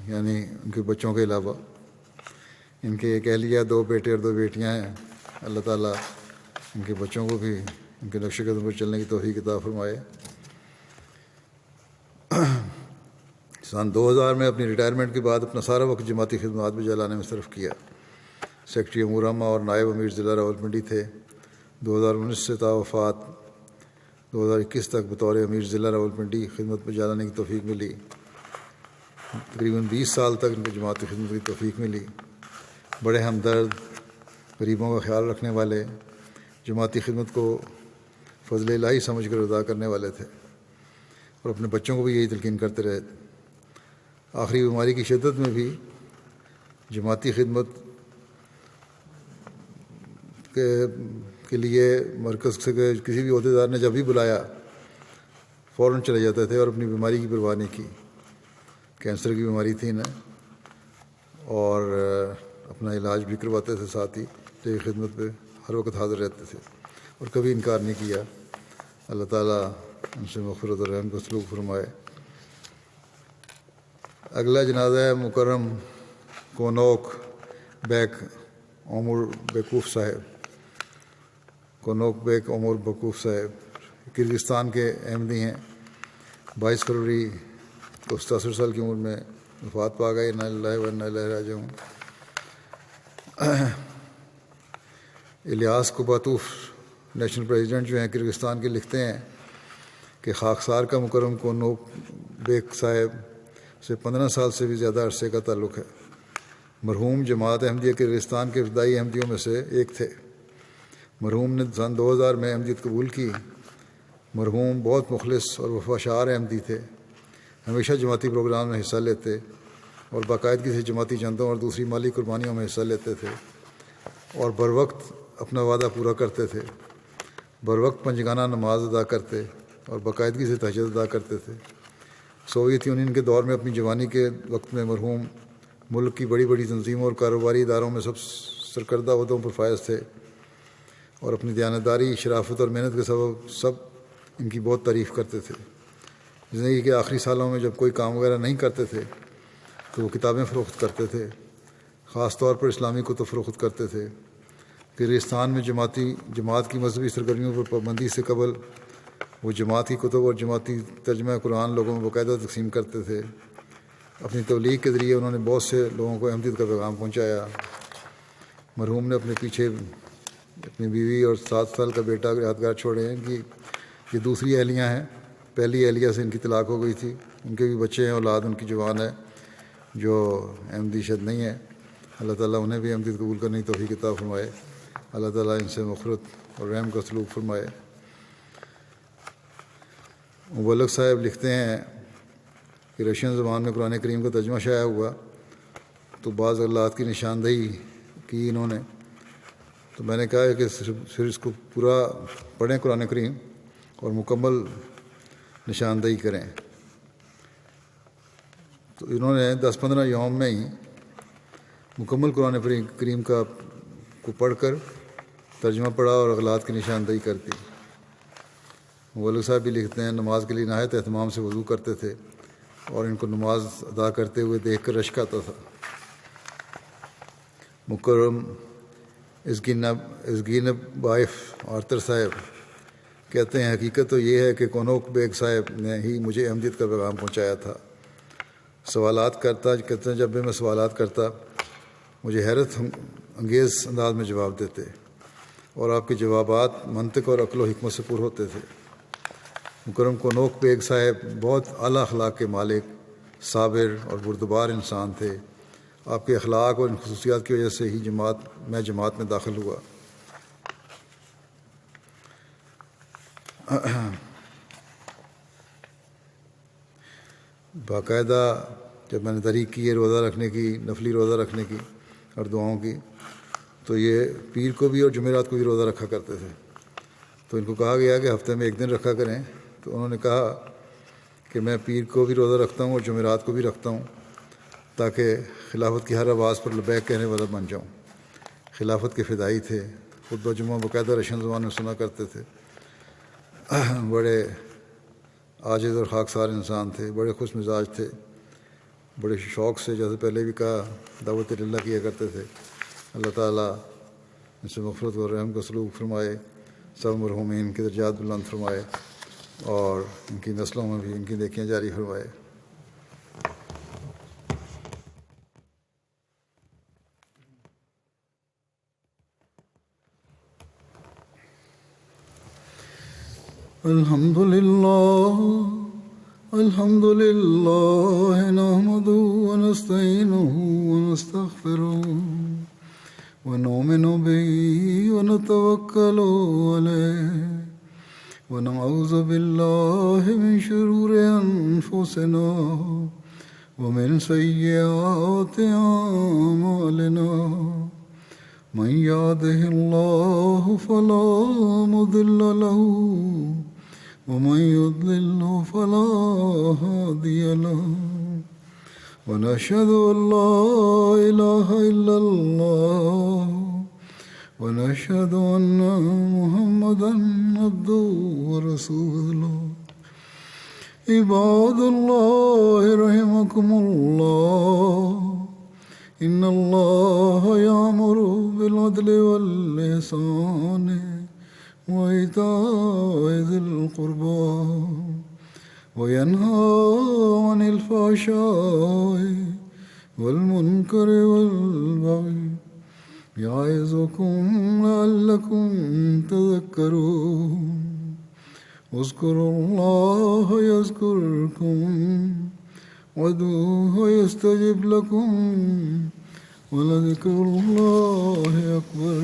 یعنی ان کے بچوں کے علاوہ۔ ان کے ایک اہلیہ، 2 بیٹے اور 2 بیٹیاں ہیں۔ اللہ تعالیٰ ان کے بچوں کو بھی ان کے نقش قدم پر چلنے کی توفیق عطا فرمائے۔ سن 2000 میں اپنی ریٹائرمنٹ کے بعد اپنا سارا وقت جماعتی خدمات میں جلانے میں صرف کیا۔ سیکرٹری امور عامہ اور نائب امیر ضلع راولپنڈی تھے۔ 2019 سے تا وفات 2021 تک بطور امیر ضلع راولپنڈی خدمت میں جلانے کی توفیق ملی۔ تقریباً 20 سال تک ان کو جماعتی خدمت کی توفیق ملی۔ بڑے ہمدرد، غریبوں کا خیال رکھنے والے، جماعتی خدمت کو فضل الہی سمجھ کر ادا کرنے والے تھے، اور اپنے بچوں کو بھی یہی تلقین کرتے رہے۔ آخری بیماری کی شدت میں بھی جماعتی خدمت کے لیے مرکز سے کسی بھی عہدیدار نے جب بھی بلایا فوراً چلے جاتے تھے، اور اپنی بیماری کی پرواہ نہیں کی۔ کینسر کی بیماری تھی انہیں، اور اپنا علاج بھی کرواتے تھے، ساتھ ہی لیکن خدمت پہ ہر وقت حاضر رہتے تھے اور کبھی انکار نہیں کیا۔ اللہ تعالیٰ ان سے مغفرت اور رحم کو سلوک فرمائے۔ اگلا جنازہ ہے مکرم کونوک بیک عمر بیکوف صاحب۔ کونوک بیک عمر بیکوف صاحب کرغزستان کے احمدی ہیں۔ 22 فروری کو 67 سال کی عمر میں وفات پا گئے۔ انا للہ و انا الیہ راجعون۔ الیاس کوباتوف نیشنل پریزیڈنٹ جو ہیں کرغزستان کے، لکھتے ہیں کہ خاکسار کا مکرم کونوک بیک صاحب سے 15 سال سے بھی زیادہ عرصے کا تعلق ہے۔ مرحوم جماعت احمدیہ کرغزستان کے ابتدائی احمدیوں میں سے ایک تھے۔ مرحوم نے سن 2000 میں احمدیت قبول کی۔ مرحوم بہت مخلص اور وفاشار احمدی تھے، ہمیشہ جماعتی پروگرام میں حصہ لیتے اور باقاعدگی سے جماعتی چندوں اور دوسری مالی قربانیوں میں حصہ لیتے تھے، اور بروقت اپنا وعدہ پورا کرتے تھے، بروقت پنجگانہ نماز ادا کرتے اور باقاعدگی سے تہجد ادا کرتے تھے۔ سوویت یونین کے دور میں اپنی جوانی کے وقت میں مرحوم ملک کی بڑی بڑی تنظیموں اور کاروباری اداروں میں سب سرکردہ عہدوں پر فائز تھے، اور اپنی دیانتداری، شرافت اور محنت کے سبب سب ان کی بہت تعریف کرتے تھے۔ زندگی کے آخری سالوں میں جب کوئی کام وغیرہ نہیں کرتے تھے تو وہ کتابیں فروخت کرتے تھے، خاص طور پر اسلامی کتب فروخت کرتے تھے۔ کرغزستان میں جماعت کی مذہبی سرگرمیوں پر پابندی سے قبل وہ جماعت کی کتب اور جماعتی ترجمہ قرآن لوگوں میں باقاعدہ تقسیم کرتے تھے۔ اپنی تبلیغ کے ذریعے انہوں نے بہت سے لوگوں کو احمدیت کا پیغام پہنچایا۔ مرحوم نے اپنے پیچھے اپنی بیوی اور 7 سال کا بیٹا یادگار چھوڑے ہیں کہ یہ دوسری اہلیہ ہیں۔ پہلی اہلیہ سے ان کی طلاق ہو گئی تھی، ان کے بھی بچے ہیں، اولاد ان کی جوان ہے جو احمدی شد نہیں ہے۔ اللہ تعالیٰ انہیں بھی احمدیت قبول کرنے کی توفیق عطا فرمائے۔ اللہ تعالیٰ ان سے مغفرت اور رحم کا سلوک فرمائے۔ مبلغ صاحب لکھتے ہیں کہ رشین زبان میں قرآن کریم کا ترجمہ شائع ہوا تو بعض اغلاط کی نشاندہی کی انہوں نے، تو میں نے کہا ہے کہ صرف اس کو پورا پڑھیں قرآن کریم اور مکمل نشاندہی کریں۔ تو انہوں نے 10-15 یوم میں ہی مکمل قرآن کریم کو پڑھ کر ترجمہ پڑھا اور اغلاط کی نشاندہی کر دی۔ مولوی صاحب بھی لکھتے ہیں نماز کے لیے نہایت اہتمام سے وضو کرتے تھے اور ان کو نماز ادا کرتے ہوئے دیکھ کر رشک آتا تھا۔ مکرم ازگین بائف آرتر صاحب کہتے ہیں حقیقت تو یہ ہے کہ کونوک بیگ صاحب نے ہی مجھے احمدیت کا پیغام پہنچایا تھا۔ سوالات کرتا کہتے ہیں جب بھی میں سوالات کرتا مجھے حیرت انگیز انداز میں جواب دیتے اور آپ کے جوابات منطق اور عقل و حکمت سے پر ہوتے تھے۔ مکرم کونوک بیگ صاحب بہت اعلیٰ اخلاق کے مالک، صابر اور بردبار انسان تھے۔ آپ کے اخلاق اور ان خصوصیات کی وجہ سے ہی میں جماعت میں داخل ہوا۔ باقاعدہ جب میں نے تحریک کی ہے روزہ رکھنے کی، نفلی روزہ رکھنے کی اور دعاؤں کی، تو یہ پیر کو بھی اور جمعرات کو بھی روزہ رکھا کرتے تھے۔ تو ان کو کہا گیا کہ ہفتے میں 1 دن رکھا کریں، تو انہوں نے کہا کہ میں پیر کو بھی روزہ رکھتا ہوں اور جمعرات کو بھی رکھتا ہوں تاکہ خلافت کی ہر آواز پر لبیک کہنے والا بن جاؤں۔ خلافت کے فدائی تھے، خطبہ جمعہ باقاعدہ رشین زبان میں سنا کرتے تھے۔ بڑے عاجز اور خاکسار انسان تھے، بڑے خوش مزاج تھے، بڑے شوق سے جیسے پہلے بھی کہا دعوت اللہ کیا کرتے تھے۔ اللہ تعالیٰ ان سے مغفرت اور رحم کا سلوک فرمائے، سب مرحومین کے درجات بلند فرمائے اور ان کی نسلوں میں بھی ان کی نیکیاں جاری فرمائے۔ الحمد لله نحمده ونستعينه ونستغفره ونؤمن به ونتوكل عليه ونعوذ بالله من شرور أنفسنا ومن سيئات أعمالنا من يهده الله فلا مضل له ومن يضلل فلا هادي له ونشهد أن لا إله إلا الله ونشهد أن محمدا عبده ورسوله عباد الله رحمكم الله إن الله يأمر بالعدل والإحسان وإيتاء ذي القربى وينهى عن الفحشاء والمنكر والبغي يعظكم لعلكم تذكرون اذكروا الله يذكركم وادعوه يستجب لكم ولذكر الله أكبر